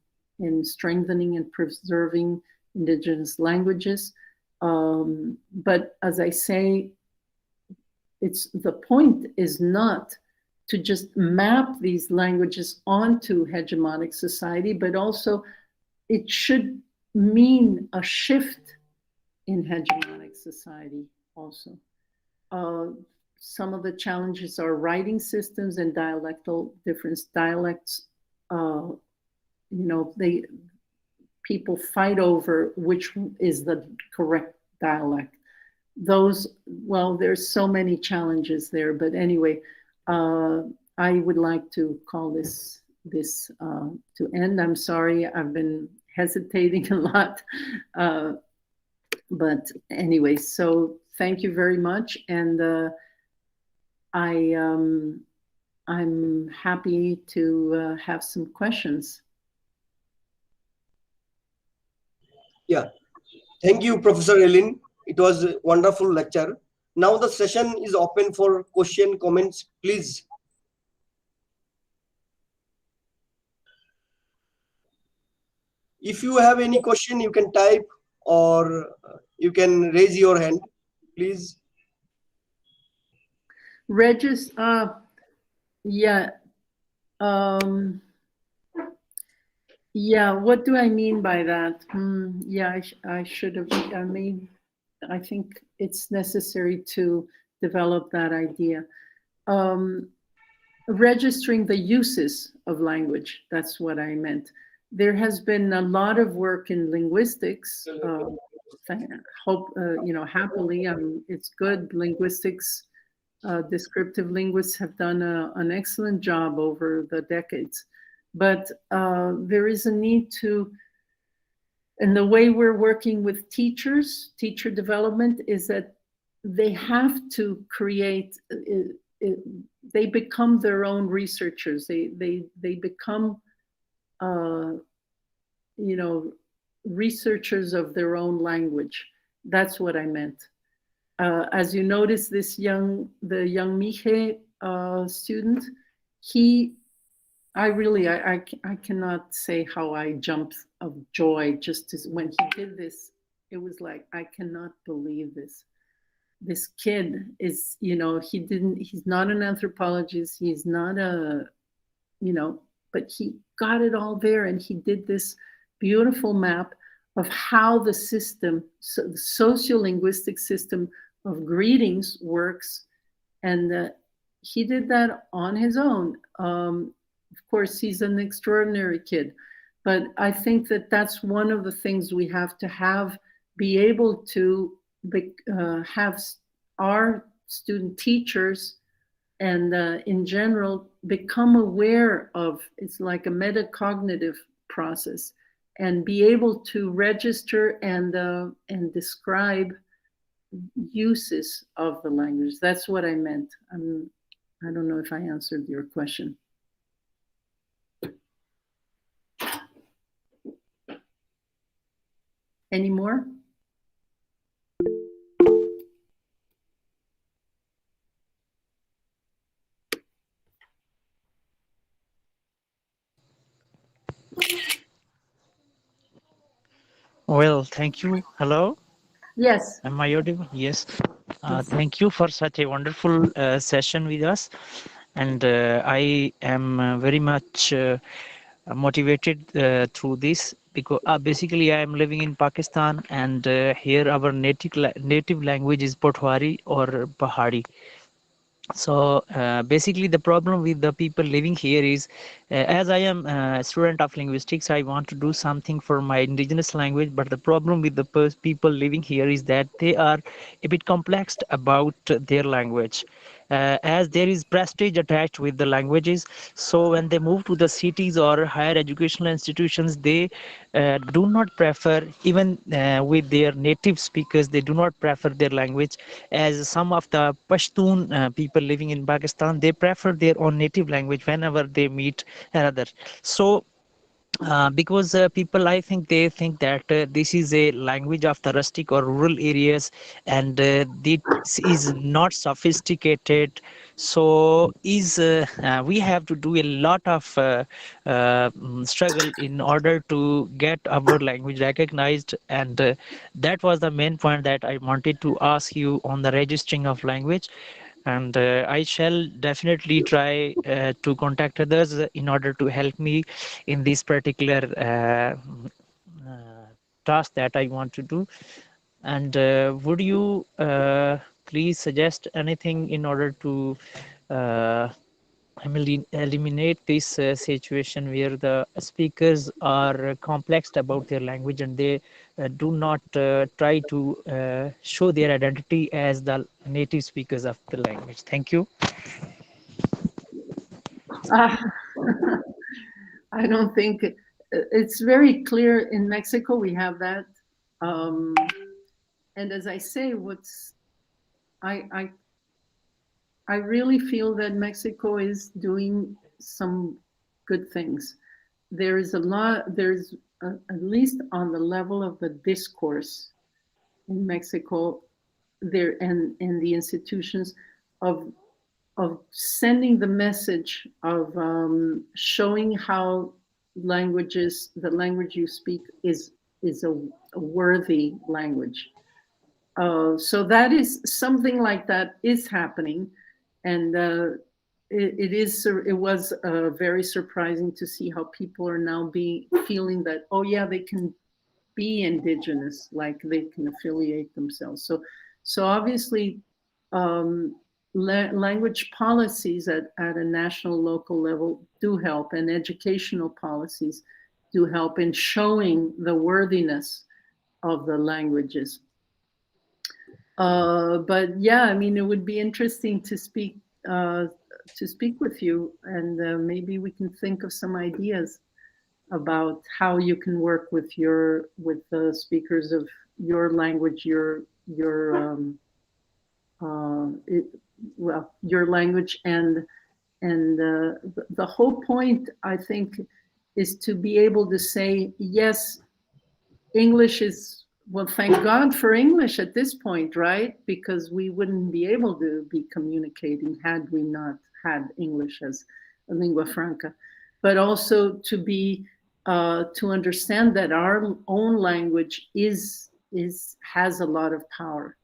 strengthening and preserving indigenous languages. But as I say, the point is not to just map these languages onto hegemonic society, but also it should mean a shift in hegemonic society also. Some of the challenges are writing systems and different dialects. People fight over which is the correct dialect. There's so many challenges there, but anyway, I would like to call this to end. I'm sorry, I've been hesitating a lot, but anyway, so thank you very much, and I'm happy to have some questions. Yeah, thank you, Professor Ellen. It was a wonderful lecture. Now the session is open for question, comments, please. If you have any question, you can type or you can raise your hand, please. Regis, yeah, Yeah, what do I mean by that? Yeah, I should have, I think it's necessary to develop that idea. Registering the uses of language, that's what I meant. There has been a lot of work in linguistics. Happily, it's good. Linguistics, descriptive linguists have done an excellent job over the decades. But there is a need to, and the way we're working with teachers, teacher development, is that they have to create, they become their own researchers. They become, researchers of their own language. That's what I meant. As you notice, the young Mije student, I cannot say how I jumped of joy just when he did this. It was like, I cannot believe this. This kid is, he's not an anthropologist. He's not but he got it all there, and he did this beautiful map of how the system, so the sociolinguistic system of greetings works. And he did that on his own. Of course, he's an extraordinary kid, but I think that that's one of the things we have to be able to have our student teachers and in general become aware of. It's like a metacognitive process, and be able to register and describe uses of the language. That's what I meant. I don't know if I answered your question. Any more? Well, thank you. Hello. Yes. Am I audible? Yes. Thank you for such a wonderful session with us. And I am very much motivated through this, because basically I am living in Pakistan, and here our native language is Potwari or Pahari. So basically the problem with the people living here is, as I am a student of linguistics, I want to do something for my indigenous language, but the problem with the people living here is that they are a bit complexed about their language. As there is prestige attached with the languages, so when they move to the cities or higher educational institutions, they do not prefer, even with their native speakers, they do not prefer their language. As some of the Pashtun people living in Pakistan, they prefer their own native language whenever they meet another. So because people, I think they think that this is a language of the rustic or rural areas, and this is not sophisticated. So we have to do a lot of struggle in order to get our language recognized, and that was the main point that I wanted to ask you on the registering of language. And I shall definitely try to contact others in order to help me in this particular task that I want to do. And would you please suggest anything in order to uh, eliminate this situation where the speakers are complexed about their language, and they do not try to show their identity as the native speakers of the language? Thank you. I don't think it's very clear in Mexico. We have that, and as I say, I really feel that Mexico is doing some good things. There is a lot. There's at least on the level of the discourse in Mexico, there and the institutions of sending the message of showing how the language you speak is a worthy language. So that is something like that is happening, and it was very surprising to see how people are now feeling that, oh yeah, they can be indigenous, like they can affiliate themselves. So obviously, language policies at a national, local level do help, and educational policies do help in showing the worthiness of the languages. But yeah, I mean, it would be interesting to speak with you, and maybe we can think of some ideas about how you can work with the speakers of your language, your language, and the whole point, I think, is to be able to say, yes, English is, well, thank God for English at this point, right? Because we wouldn't be able to be communicating had we not had English as a lingua franca. But also to understand that our own language has a lot of power.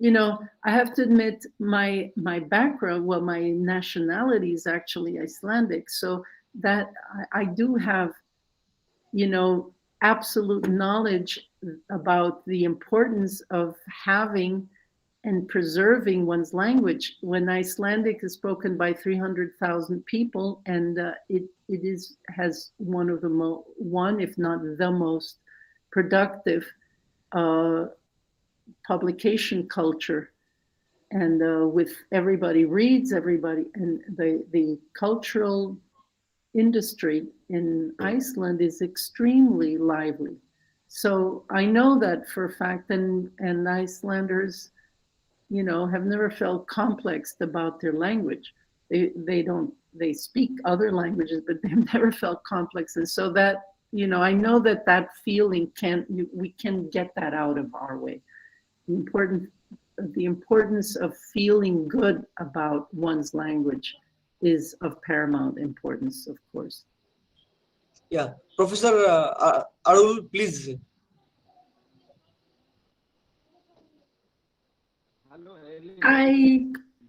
You know, I have to admit, my background, well, my nationality is actually Icelandic, so that I do have, absolute knowledge about the importance of having and preserving one's language. When Icelandic is spoken by 300,000 people, and it has one of the one, if not the most productive publication culture, and with everybody reads, everybody, and the cultural industry in Iceland is extremely lively. So I know that for a fact, and Icelanders, have never felt complexed about their language. They speak other languages, but they've never felt complex. And so that, I know that feeling we can get that out of our way. The importance of feeling good about one's language is of paramount importance, of course. Yeah, Professor Arul, please. Hello, Elin. Hi,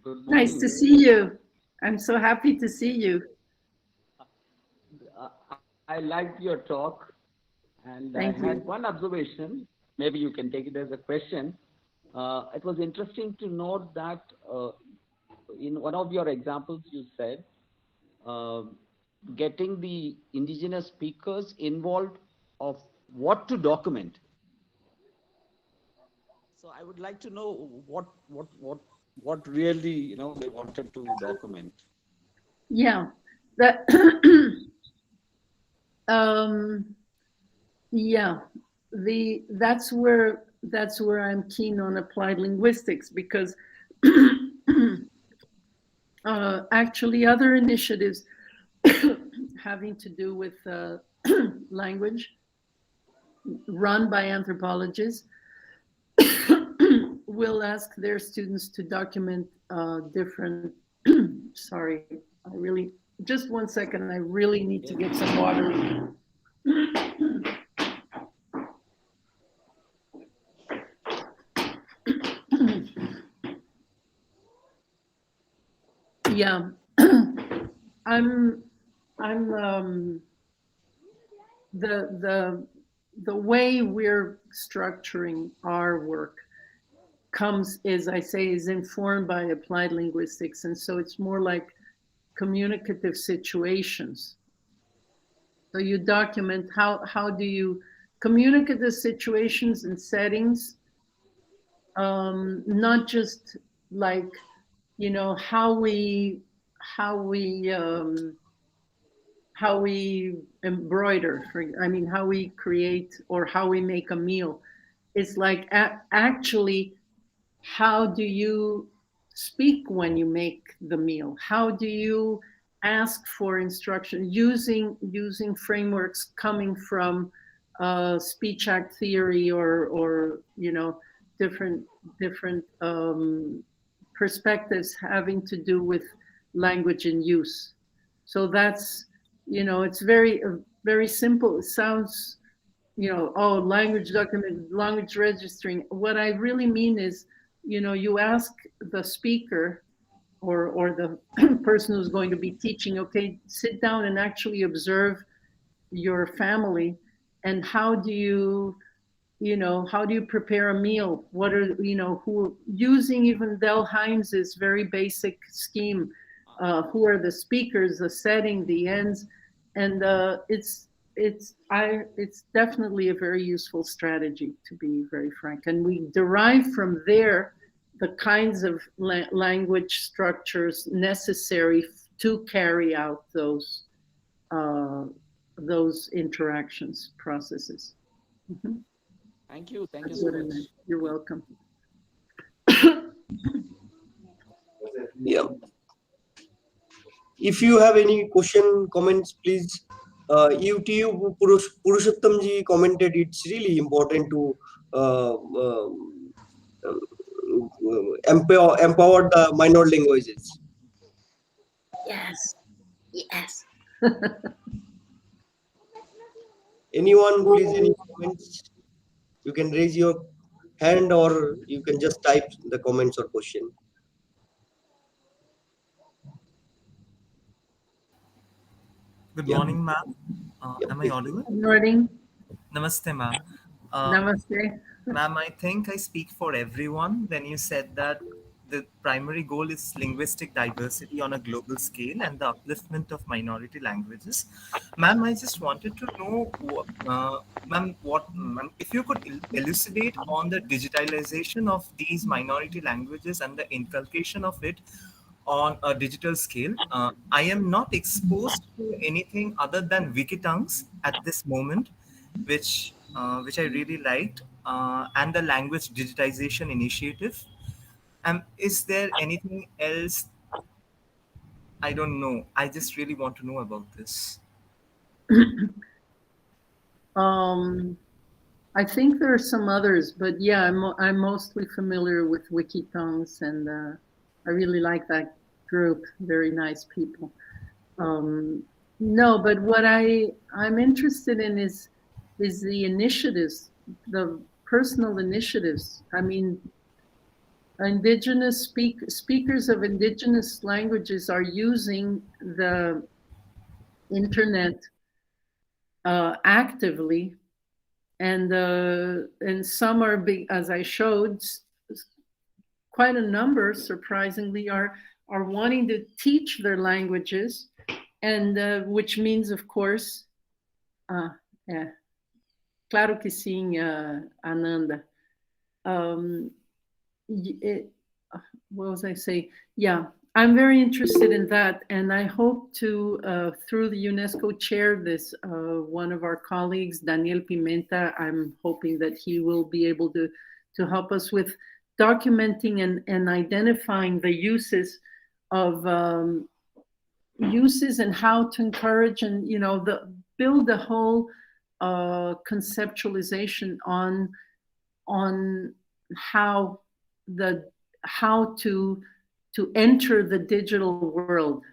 Good nice morning. to see you. I'm so happy to see you. I liked your talk, and Thank I had you. one observation. Maybe you can take it as a question. It was interesting to note that in one of your examples, you said getting the indigenous speakers involved of what to document. So I would like to know what really they wanted to document. Yeah, that yeah, that's where I'm keen on applied linguistics, because actually other initiatives having to do with language run by anthropologists will ask their students to document different sorry, just 1 second, I really need to get some water. Yeah, I'm the way we're structuring our work comes, as I say, is informed by applied linguistics, and so it's more like communicative situations. So you document how do you communicate the situations and settings, not just like how we embroider, how we create or how we make a meal. It's like actually, how do you speak when you make the meal? How do you ask for instruction using frameworks coming from speech act theory or different perspectives having to do with language and use. So that's it's very simple. It sounds language document, language registering. What I really mean is, you ask the speaker or the person who's going to be teaching, okay, sit down and actually observe your family, and how do you prepare a meal? What are, who, using even Del Hymes's very basic scheme, who are the speakers, the setting, the ends, and it's definitely a very useful strategy, to be very frank. And we derive from there the kinds of language structures necessary to carry out those interactions processes. Mm-hmm. Thank you. Thank you That's so what I much. meant. You're welcome. Yeah. If you have any question, comments, please. YouTube Purushottam ji commented it's really important to uh, uh, empower the minor languages. Yes. Yes. Anyone, please, any comments? You can raise your hand or you can just type the comments or question. Good Yeah. morning, ma'am. Yeah, Am I please. audible? Good morning. Namaste, ma'am. Namaste. Ma'am, I think I speak for everyone when you said that the primary goal is linguistic diversity on a global scale and the upliftment of minority languages. Ma'am, I just wanted to know, ma'am, if you could elucidate on the digitalization of these minority languages and the inculcation of it on a digital scale. I am not exposed to anything other than Wikitongues at this moment, which I really liked, and the language digitization initiative. Is there anything else? I don't know. I just really want to know about this. I think there are some others, but yeah, I'm mostly familiar with Wikitongues, and I really like that group. Very nice people. No, but what I'm interested in is the initiatives, the personal initiatives. I mean, indigenous speakers of indigenous languages are using the internet actively, and some are big, as I showed. Quite a number, surprisingly, are wanting to teach their languages, and which means, of course, yeah, claro que sim, Ananda. What was I say? Yeah, I'm very interested in that, and I hope to, through the UNESCO, chair this. One of our colleagues, Daniel Pimenta, I'm hoping that he will be able to help us with documenting and identifying the uses of uses, and how to encourage, and build the whole conceptualization on how to enter the digital world.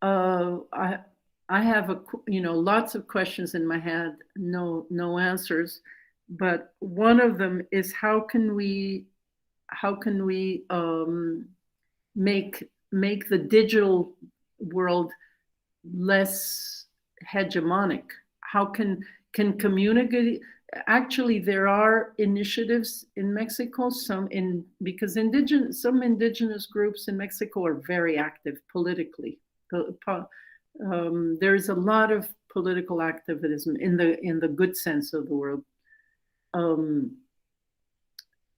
I have lots of questions in my head, no answers, but one of them is how can we make the digital world less hegemonic? How can communicate? Actually, there are initiatives in Mexico, because some indigenous groups in Mexico are very active politically. There's a lot of political activism in the good sense of the word.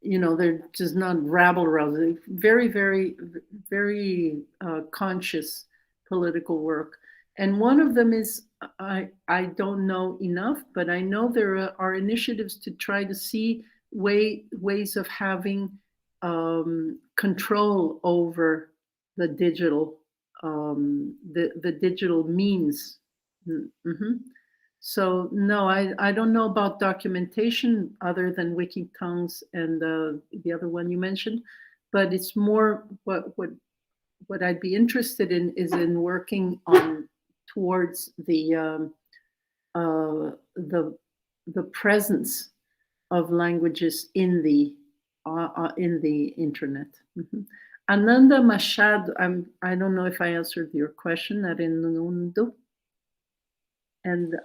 They're just not rabble-rousing. Very, very, very conscious political work. And one of them is, I don't know enough, but I know there are initiatives to try to see ways of having control over the digital digital means. Mm-hmm. So no, I don't know about documentation other than Wikitongues and the other one you mentioned, but it's more what I'd be interested in is in working on towards the presence of languages in the internet. Mm-hmm. Ananda Machado, I don't know if I answered your question, Arenundo. And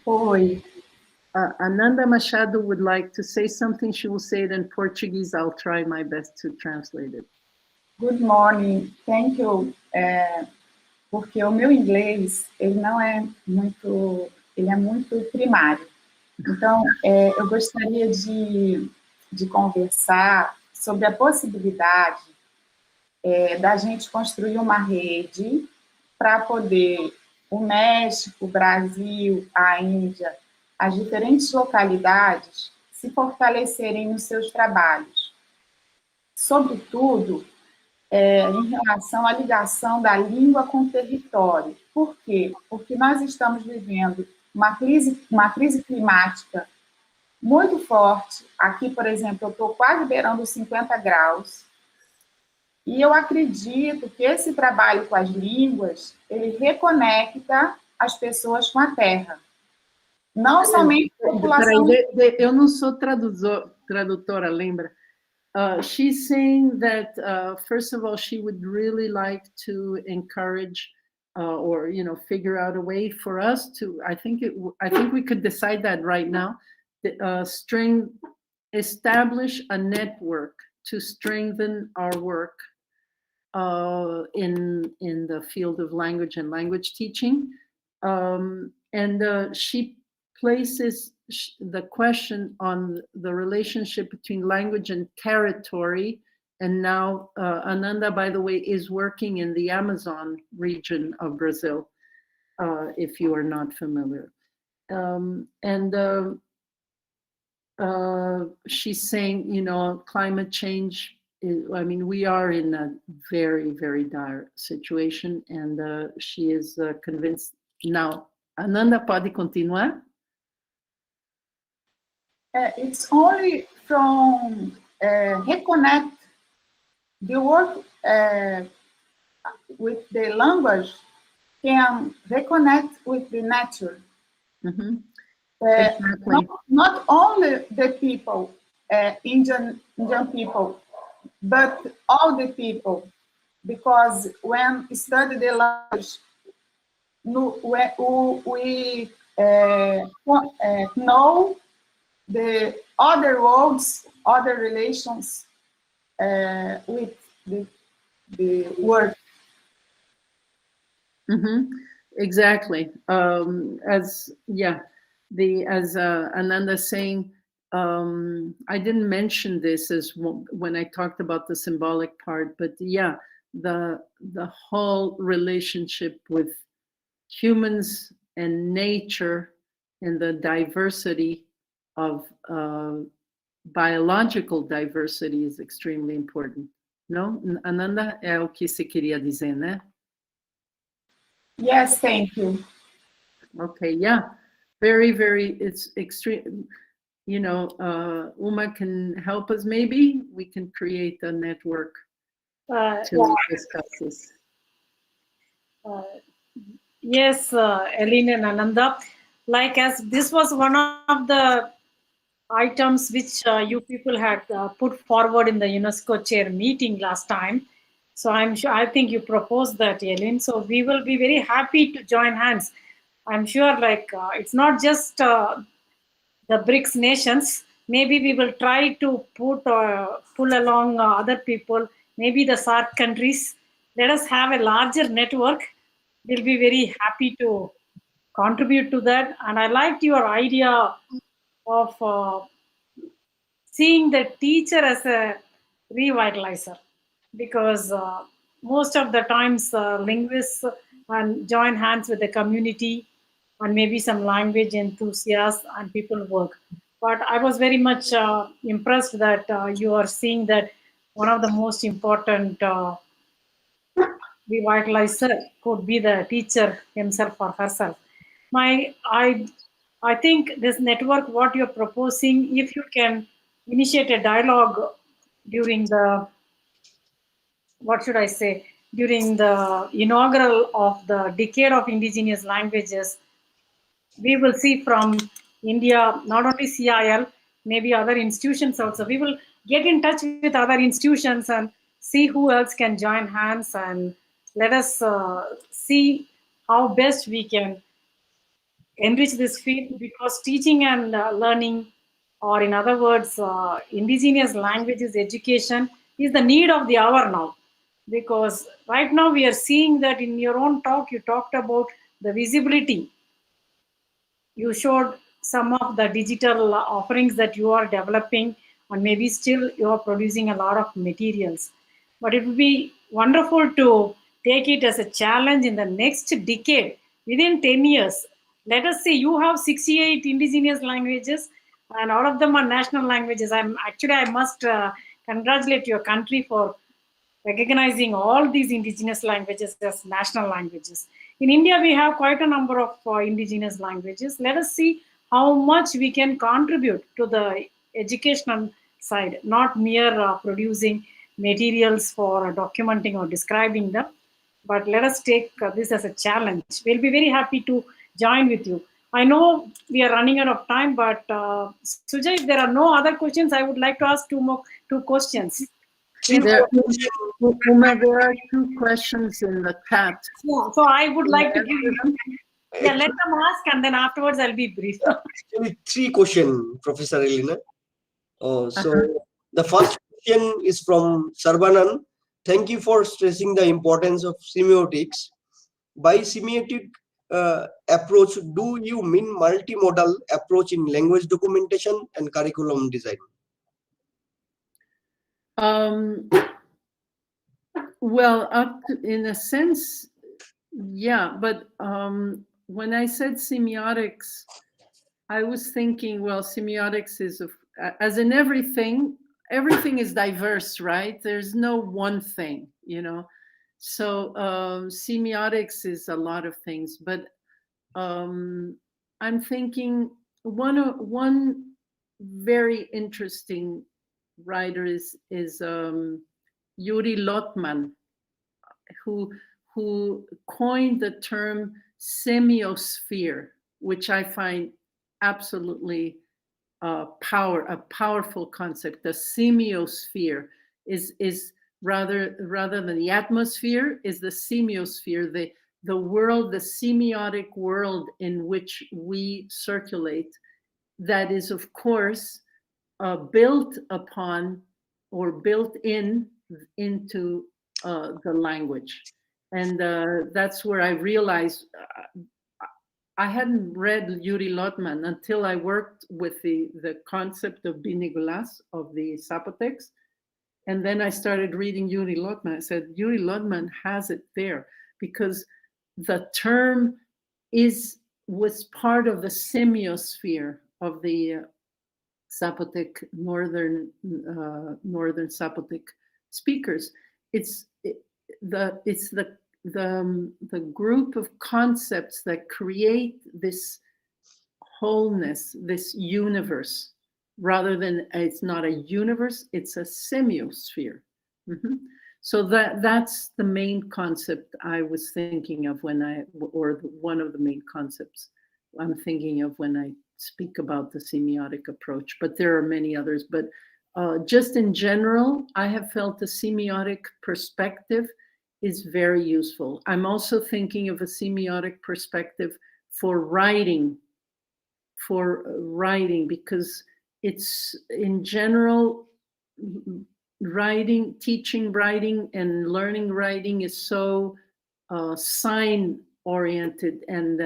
Oi, Ananda Machado would like to say something. She will say it in Portuguese. I'll try my best to translate it. good morning, thank you. Porque o meu inglês, ele não é muito, ele é muito primário. Então, eu gostaria de conversar sobre a possibilidade da gente construir uma rede para poder o México, o Brasil, a Índia, as diferentes localidades se fortalecerem nos seus trabalhos. Sobretudo, em relação à ligação da língua com o território. Por quê? Porque nós estamos vivendo uma crise climática muito forte. Aqui, por exemplo, eu estou quase beirando os 50 graus. E eu acredito que esse trabalho com as línguas, ele reconecta as pessoas com a terra. Não somente a população... Peraí, eu não sou tradutora, lembra? She's saying that, first of all, she would really like to encourage or, figure out a way for us to, I think we could decide that right now, establish a network to strengthen our work in the field of language and language teaching. And she places the question on the relationship between language and territory. And now Ananda, by the way, is working in the Amazon region of Brazil, if you are not familiar. She's saying, climate change, we are in a very, very dire situation, and she is convinced. Now, Ananda, pode continuar? It's only from reconnect the work with the language can reconnect with the nature. Mm-hmm. Exactly. Not only the people, Indian people, but all the people, because when we study the language, we know the other words, other relations with the word. Mm-hmm. Exactly. As Ananda saying, I didn't mention this when I talked about the symbolic part, but yeah, the whole relationship with humans and nature and the diversity of biological diversity is extremely important. No? Ananda, é o que se queria dizer, né? Yes, thank you. Okay, yeah. Very, very, it's extreme. Uma can help us, maybe. We can create a network to discuss this. Yes, Elin and Ananda. As this was one of the items which you people had put forward in the UNESCO chair meeting last time. So I think you proposed that, Elin. So we will be very happy to join hands. I'm sure it's not just the BRICS nations. Maybe we will try to pull along other people, maybe the SAARC countries. Let us have a larger network. We'll be very happy to contribute to that. And I liked your idea of seeing the teacher as a revitalizer, because most of the times linguists join hands with the community and maybe some language enthusiasts and people work. But I was very much impressed that you are seeing that one of the most important revitalizer could be the teacher himself or herself. I think this network, what you're proposing, if you can initiate a dialogue during the, during the inaugural of the Decade of Indigenous Languages, we will see from India, not only CIL, maybe other institutions also. We will get in touch with other institutions and see who else can join hands, and let us see how best we can enrich this field, because teaching and learning, or in other words, indigenous languages education is the need of the hour now. Because right now we are seeing that in your own talk, you talked about the visibility. You showed some of the digital offerings that you are developing, and maybe still you are producing a lot of materials. But it would be wonderful to take it as a challenge in the next decade, within 10 years. Let us say you have 68 indigenous languages, and all of them are national languages. I must congratulate your country for recognizing all these indigenous languages as national languages. In India, we have quite a number of indigenous languages. Let us see how much we can contribute to the educational side, not mere producing materials for documenting or describing them, but let us take this as a challenge. We'll be very happy to join with you. I know we are running out of time, but Sujay, if there are no other questions, I would like to ask two questions. There, Uma, there are 2 questions in the chat. Yeah, so I would like to give you. Yeah, let them ask, and then afterwards I'll be brief. Actually, 3 questions, Professor Elina. The first question is from Sarbanan. Thank you for stressing the importance of semiotics. By semiotic approach, do you mean multimodal approach in language documentation and curriculum design? Well, in a sense, yeah, but when I said semiotics, I was thinking, well, semiotics is, as in everything is diverse, right? There's no one thing, you know. So semiotics is a lot of things, but I'm thinking one very interesting writer is Yuri Lotman, who coined the term semiosphere, which I find absolutely a powerful concept. The semiosphere is rather than the atmosphere, is the semiosphere, the world, the semiotic world in which we circulate, that is, of course, built upon or built into the language. And that's where I realized I hadn't read Yuri Lotman until I worked with the concept of Bilingual, of the Zapotecs. And then I started reading Yuri Lotman. I said, Yuri Lotman has it there, because the term was part of the semiosphere of the Zapotec, northern Zapotec speakers. It's the group of concepts that create this wholeness, this universe, rather than, it's not a universe, it's a semiosphere. So that's the main concept I was thinking of one of the main concepts I'm thinking of when I speak about the semiotic approach, but there are many others. But just in general, I have felt the semiotic perspective is very useful. I'm also thinking of a semiotic perspective for writing, because it's, in general, teaching writing and learning writing is so sign oriented and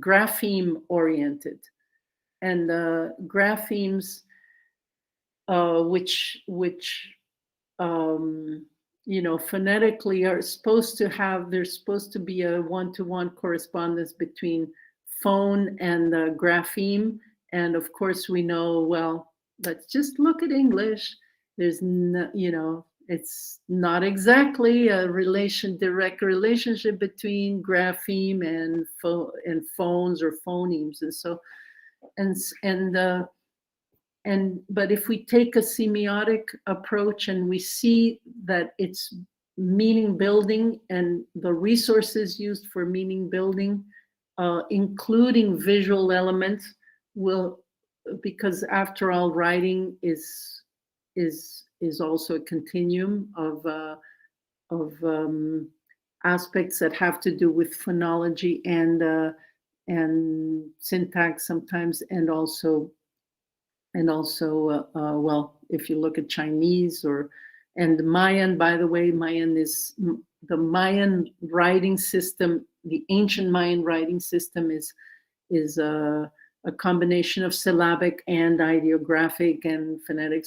grapheme oriented, and graphemes which phonetically are supposed to have, there's supposed to be a one-to-one correspondence between phone and grapheme. And of course we know, well, let's just look at English. There's no, it's not exactly a direct relationship between grapheme and phones or phonemes. And so, but if we take a semiotic approach and we see that it's meaning building, and the resources used for meaning building, including visual elements, because after all, writing is is also a continuum of aspects that have to do with phonology and syntax sometimes, and also well, if you look at Chinese and Mayan, by the way, Mayan is the Mayan writing system. The ancient Mayan writing system is a combination of syllabic and ideographic and phonetic.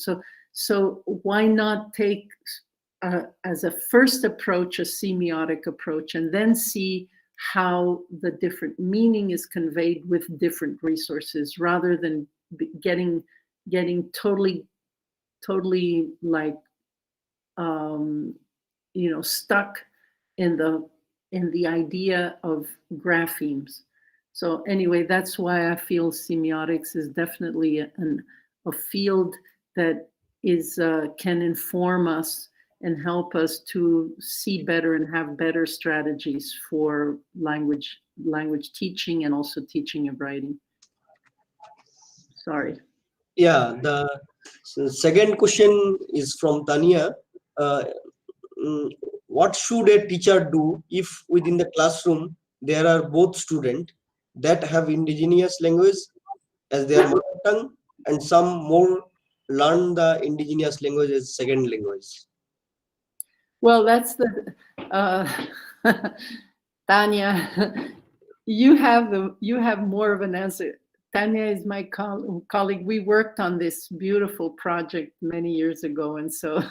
So why not take as a first approach a semiotic approach, and then see how the different meaning is conveyed with different resources, rather than getting totally like stuck in the idea of graphemes. So anyway, that's why I feel semiotics is definitely a field that is can inform us and help us to see better and have better strategies for language teaching and also teaching of writing. Sorry. Yeah, the second question is from Tanya. What should a teacher do if within the classroom there are both students that have indigenous language as their mother tongue, and some more learn the indigenous language as second language? Well, that's the Tanya. You have more of an answer. Tanya is my colleague. We worked on this beautiful project many years ago, and so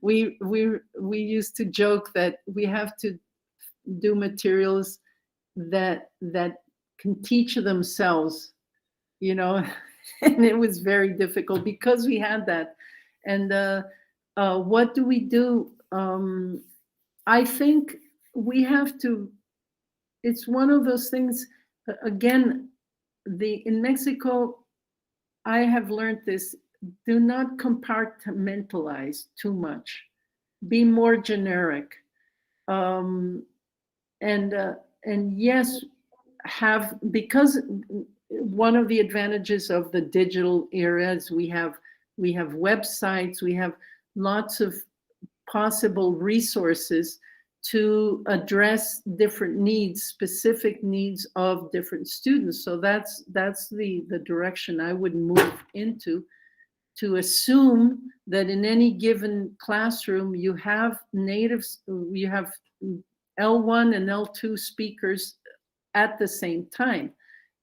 we used to joke that we have to do materials that can teach themselves, and it was very difficult because we had that. And what do we do? I think we have to. It's one of those things. Again, in Mexico, I have learned this: do not compartmentalize too much. Be more generic, and yes, because one of the advantages of the digital era is we have websites, we have lots of possible resources to address different needs, specific needs of different students. So that's the direction I would move into, to assume that in any given classroom you have natives, you have L1 and L2 speakers at the same time.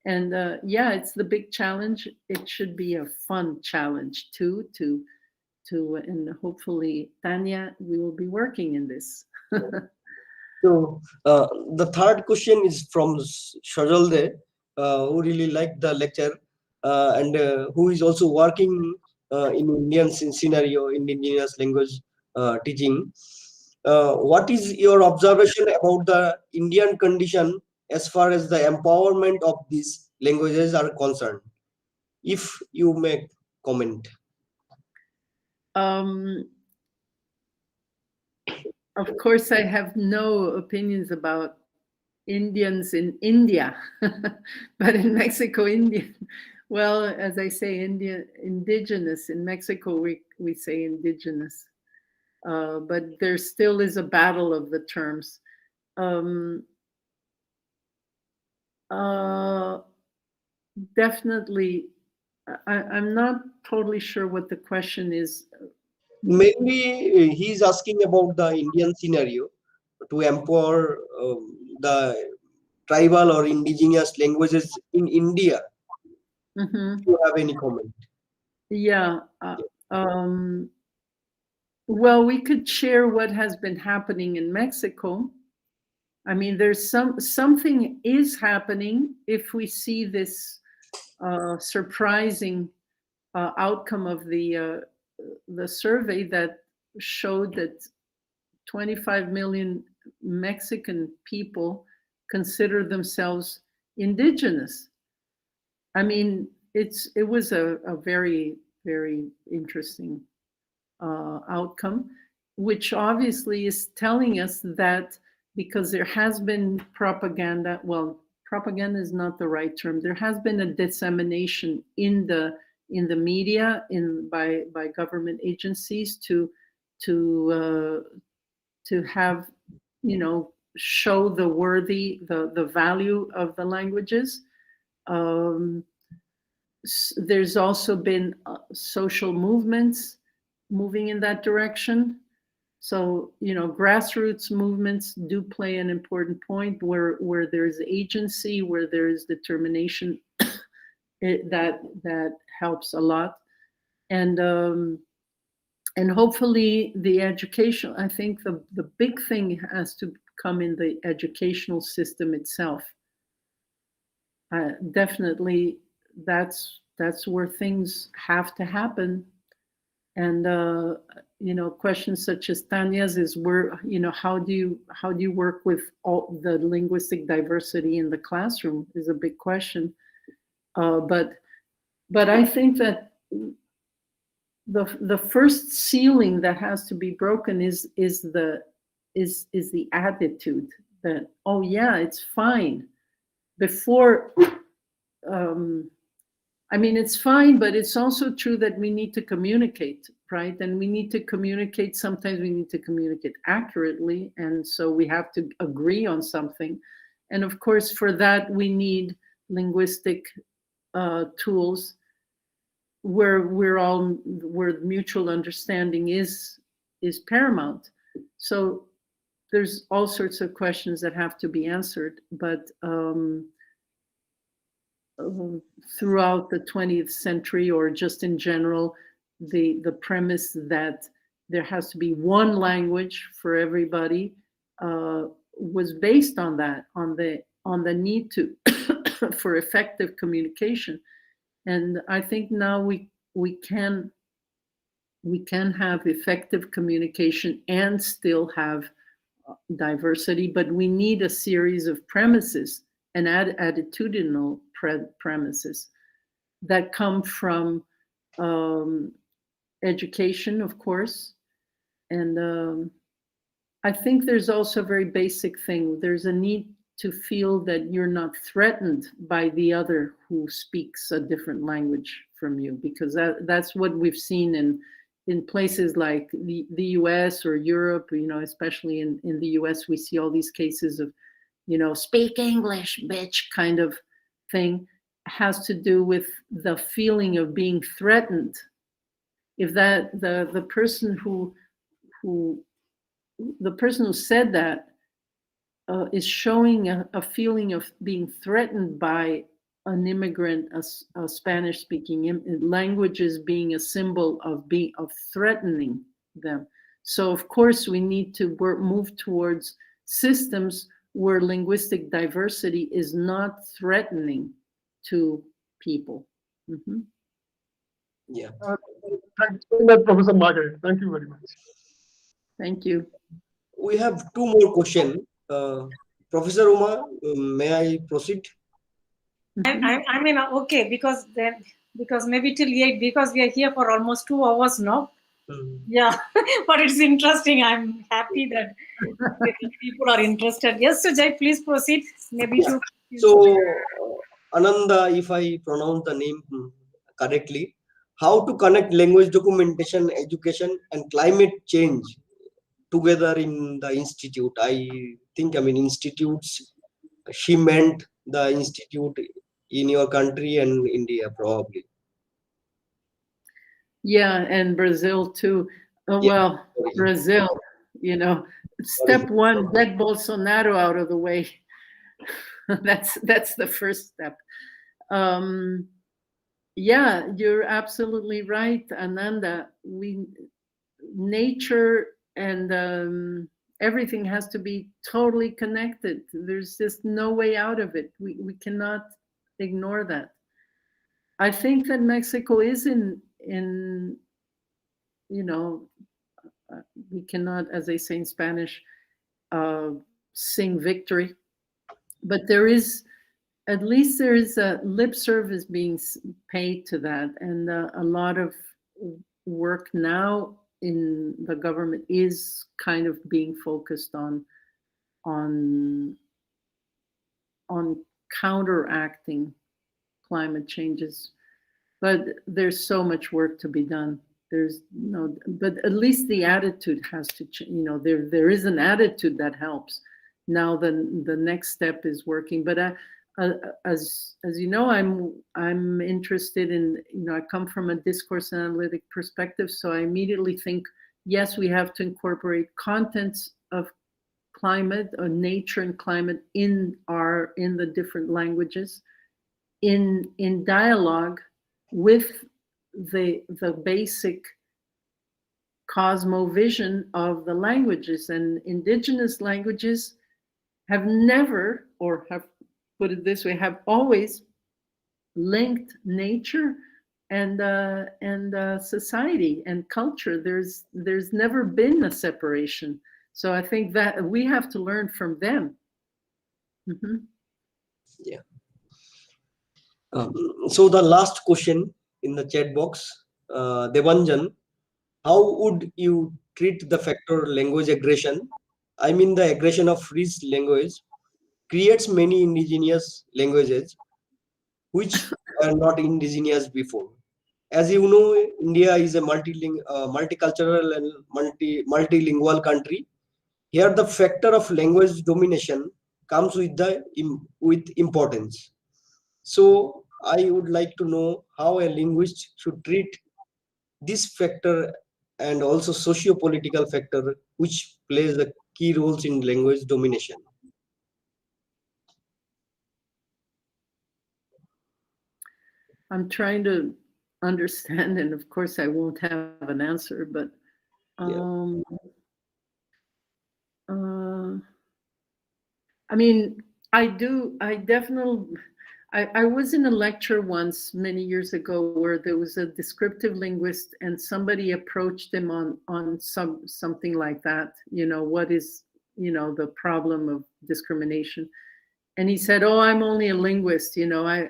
And yeah, it's the big challenge. It should be a fun challenge too, and hopefully, Tanya, we will be working in this. So the third question is from Shajalde, who really liked the lecture, and who is also working in Indian scenario, in indigenous language teaching. What is your observation about the Indian condition as far as the empowerment of these languages are concerned? If you may comment. Of course, I have no opinions about Indians in India, but in Mexico, Indian. Well, as I say, indigenous. In Mexico, we say indigenous, but there still is a battle of the terms. Definitely, I'm not totally sure what the question is. Mainly, he's asking about the Indian scenario to empower the tribal or indigenous languages in India. Mm-hmm. If you have any comment? Yeah. Well, we could share what has been happening in Mexico. I mean, there's something is happening if we see this surprising outcome of the survey that showed that 25 million Mexican people consider themselves indigenous. I mean, it was a very, very interesting outcome, which obviously is telling us that because there has been propaganda, well, propaganda is not the right term, there has been a dissemination in the in the media, by government agencies to have, show the value of the languages. There's also been social movements moving in that direction. So, grassroots movements do play an important point where there's agency, where there is determination. That helps a lot. And hopefully the education, I think the big thing has to come in the educational system itself. Definitely that's where things have to happen. And questions such as Tanya's is where, how do you work with all the linguistic diversity in the classroom is a big question. But I think that the first ceiling that has to be broken is the attitude that, oh yeah, it's fine. Before, it's fine, but it's also true that we need to communicate, right? And we need to communicate. Sometimes we need to communicate accurately, and so we have to agree on something. And of course, for that we need linguistic tools where mutual understanding is paramount. So there's all sorts of questions that have to be answered, but throughout the 20th century, or just in general, the premise that there has to be one language for everybody was based on that, on the need to for effective communication. And I think now we can have effective communication and still have diversity, but we need a series of premises and attitudinal premises that come from education, of course. And I think there's also a very basic thing. There's a need to feel that you're not threatened by the other who speaks a different language from you, because that's what we've seen in places like the US or Europe, especially in the US, we see all these cases of, speak English, bitch, kind of thing. Has to do with the feeling of being threatened. If that the person who said that is showing a feeling of being threatened by an immigrant, a Spanish-speaking languages being a symbol of threatening them. So of course we need to move towards systems where linguistic diversity is not threatening to people. Mm-hmm. Yeah. Thanks so much, Professor Margaret. Thank you very much. Thank you. We have two more questions. Professor Uma, may I proceed? Okay, because maybe till 8, because we are here for almost 2 hours now. Yeah, but it's interesting. I'm happy that people are interested. Yes, Sujay, please proceed. Maybe yeah. So, Ananda, if I pronounce the name correctly, how to connect language documentation, education, and climate change together in the institute? I think, institutes, she meant the institute in your country and India, probably. Yeah, and Brazil too. Well, Brazil, step one, get Bolsonaro out of the way. That's the first step. Yeah, you're absolutely right, Ananda. Nature and everything has to be totally connected. There's just no way out of it. We cannot ignore that. I think that Mexico is in we cannot, as they say in Spanish, sing victory, but there is a lip service being paid to that, and a lot of work now in the government is kind of being focused on counteracting climate changes. but there's so much work to be done. There's no, but at least the attitude has to change. You know, there is an attitude that helps. Now the next step is working. But as you know, I'm interested in, you know, I come from a discourse analytic perspective, so I immediately think, yes, we have to incorporate contents of climate or nature and climate in the different languages, in dialogue with the basic cosmovision of the languages. And indigenous languages have never, or have put it this way, have always linked nature and society and culture. There's never been a separation. So I think that we have to learn from them. Mm-hmm. Yeah. So the last question in the chat box, Devanjan, how would you treat the factor language aggression? I mean, the aggression of rich language creates many indigenous languages which are not indigenous before. As you know, India is a multicultural and multilingual country. Here, the factor of language domination comes with importance. So, I would like to know how a linguist should treat this factor and also socio-political factor which plays the key roles in language domination. I'm trying to understand, and of course I won't have an answer, but I mean, I was in a lecture once many years ago where there was a descriptive linguist and somebody approached him on something like that, you know, what is, you know, the problem of discrimination. And he said, "Oh, I'm only a linguist, you know, I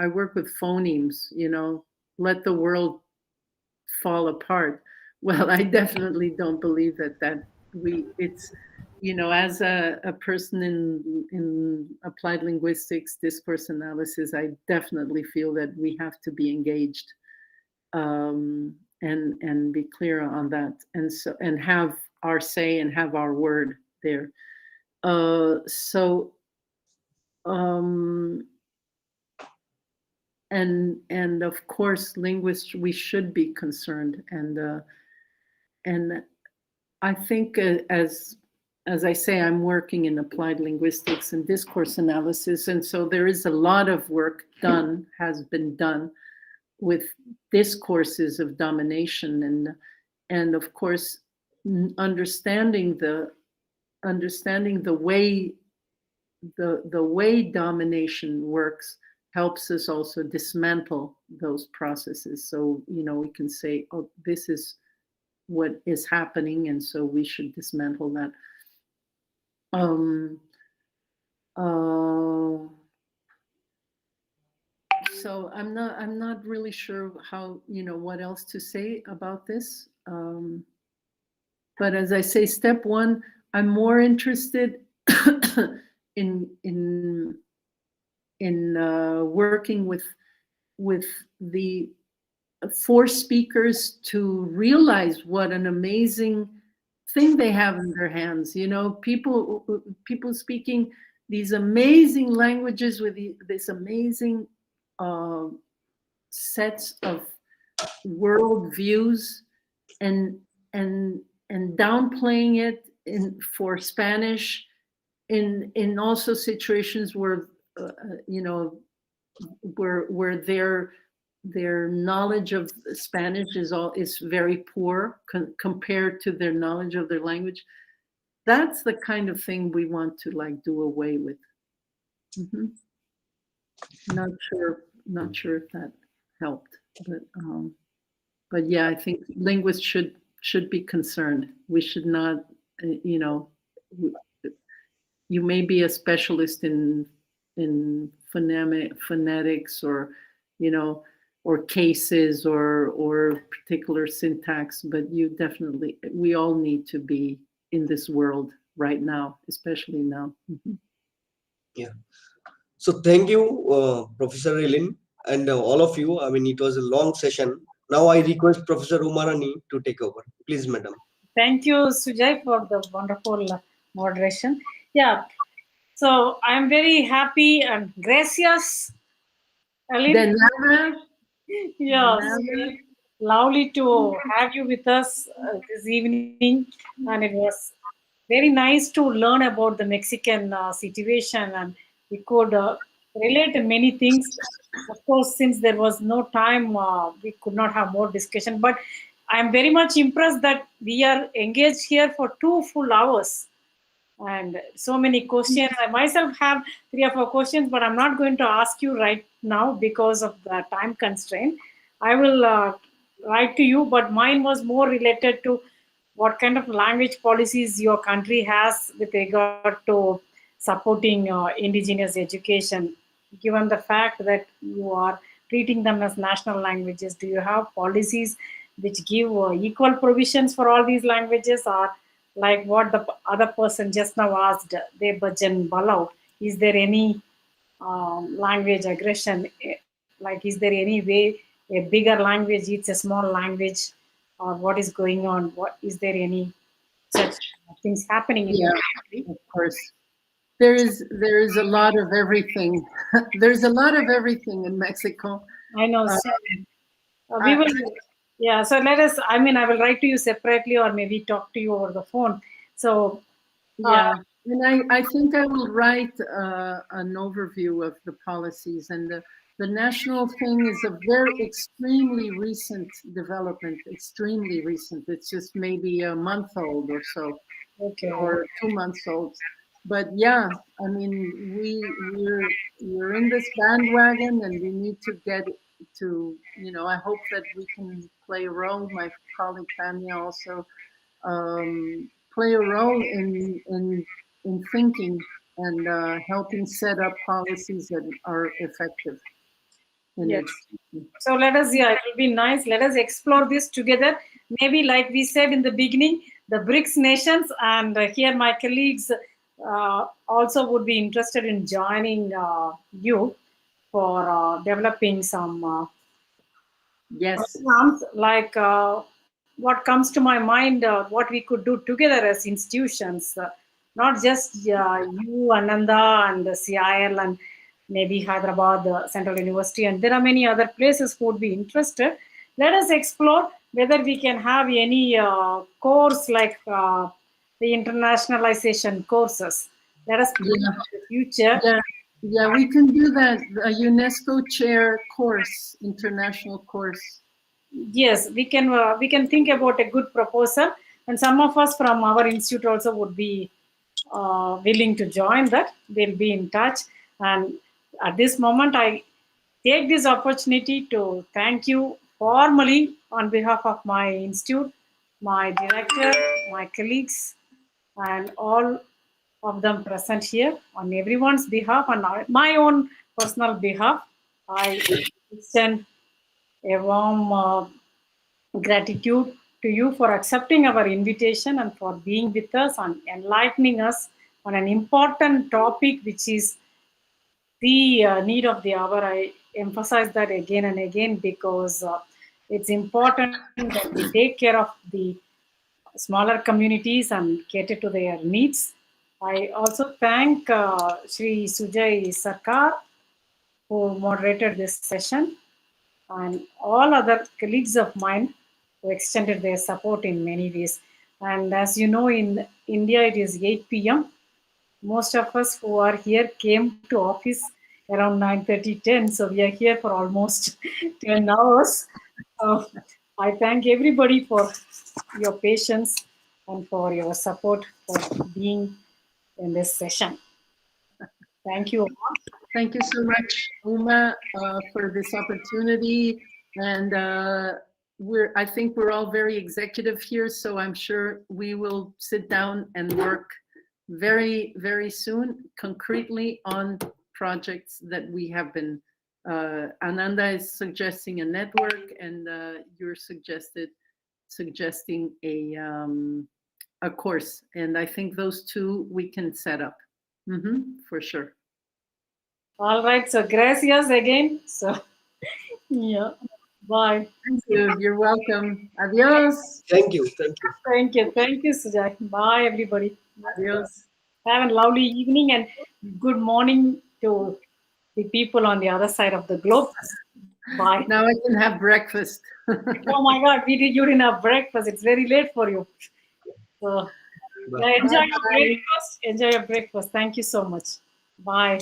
work with phonemes, you know, let the world fall apart." Well, I definitely don't believe it's, you know, as a person in applied linguistics, discourse analysis, I definitely feel that we have to be engaged and be clear on that, and have our say and have our word there. And of course, linguists, we should be concerned, and I think as I say, I'm working in applied linguistics and discourse analysis, and so there is a lot of work has been done with discourses of domination, and of course, understanding the way domination works helps us also dismantle those processes. So, you know, we can say, oh, this is what is happening, and so we should dismantle that. So I'm not really sure how, you know, what else to say about this. But as I say, step one, I'm more interested in working with the for speakers to realize what an amazing thing they have in their hands. You know, people speaking these amazing languages with this amazing sets of world views, and downplaying it for Spanish in also situations where you know, where their knowledge of Spanish is very poor compared to their knowledge of their language. That's the kind of thing we want to like do away with. Mm-hmm. Not sure if that helped, but yeah, I think linguists should be concerned. We should not, you know, you may be a specialist in phonetics, or, you know, or cases or particular syntax, but we all need to be in this world right now, especially now. Mm-hmm. Yeah. So thank you, Professor Elin, and all of you. I mean, it was a long session. Now I request Professor Umarani to take over. Please, madam. Thank you, Sujay, for the wonderful moderation. Yeah, so I'm very happy and gracious, De Elin. nada. Yes, Nada. very lovely to have you with us this evening, and it was very nice to learn about the Mexican situation, and we could relate many things. Of course, since there was no time, we could not have more discussion. But I'm very much impressed that we are engaged here for 2 full hours and so many questions. I myself have 3 or 4 questions, but I'm not going to ask you right now because of the time constraint. I will write to you, but mine was more related to what kind of language policies your country has with regard to supporting indigenous education, given the fact that you are treating them as national languages. Do you have policies which give equal provisions for all these languages, or like what the other person just now asked, De Bajan Balau, is there any language aggression? Like, is there any way a bigger language eats a small language, or what is going on? What is there any such things happening in your Yeah, country? of course. There is a lot of everything. There's a lot of everything in Mexico. I know. Uh, So, we I- will. Yeah. So let us. I mean, I will write to you separately, or maybe talk to you over the phone. So. Yeah, and I think I will write an overview of the policies, and the national thing is a very extremely recent development, extremely recent. It's just maybe a month old or so, Okay. or 2 months old. But yeah, I mean, we're in this bandwagon, and we need to get to, you know, I hope that we can play a role. My colleague Tanya also play a role in thinking and helping set up policies that are effective in Yes. education. So let us, yeah, it will be nice. Let us explore this together. Maybe, like we said in the beginning, the BRICS nations, and here my colleagues also would be interested in joining you for developing some Yes. programs. Like what comes to my mind, what we could do together as institutions, not just you, Ananda, and CIL, and maybe Hyderabad Central University, and there are many other places who would be interested. Let us explore whether we can have any course like the internationalization courses. Let us plan Yeah. for the future. Yeah. Yeah, we can do that. A UNESCO chair course, international course. Yes, we can think about a good proposal, and some of us from our institute also would be willing to join that. We'll be in touch, and at this moment I take this opportunity to thank you formally on behalf of my institute, my director, my colleagues, and all of them present here. On everyone's behalf and my own personal behalf, I extend a warm gratitude to you for accepting our invitation and for being with us and enlightening us on an important topic, which is the need of the hour. I emphasize that again and again because it's important that we take care of the smaller communities and cater to their needs. I also thank Sri Sujay Sarkar, who moderated this session, and all other colleagues of mine who extended their support in many ways. And as you know, in India, it is 8 p.m. Most of us who are here came to office around 9:30, 10. So we are here for almost 10 hours. So I thank everybody for your patience and for your support for being in this session. Thank you. Thank you so much, Uma, for this opportunity. And I think we're all very executive here, so I'm sure we will sit down and work very, very soon, concretely on projects that we have been. Ananda is suggesting a network, and you're suggesting a course. And I think those two we can set up, for sure. All right. So gracias again. So Yeah. Bye. Thank you. You're welcome. Adios. Thank you. Thank you. Thank you. Thank you, Sujai. Bye, everybody. Adios. Have a lovely evening and good morning to the people on the other side of the globe. Bye. Now I can have breakfast. Oh my God, you didn't have breakfast. It's very late for you. So yeah, enjoy your Bye. breakfast. Enjoy your breakfast. Thank you so much. Bye.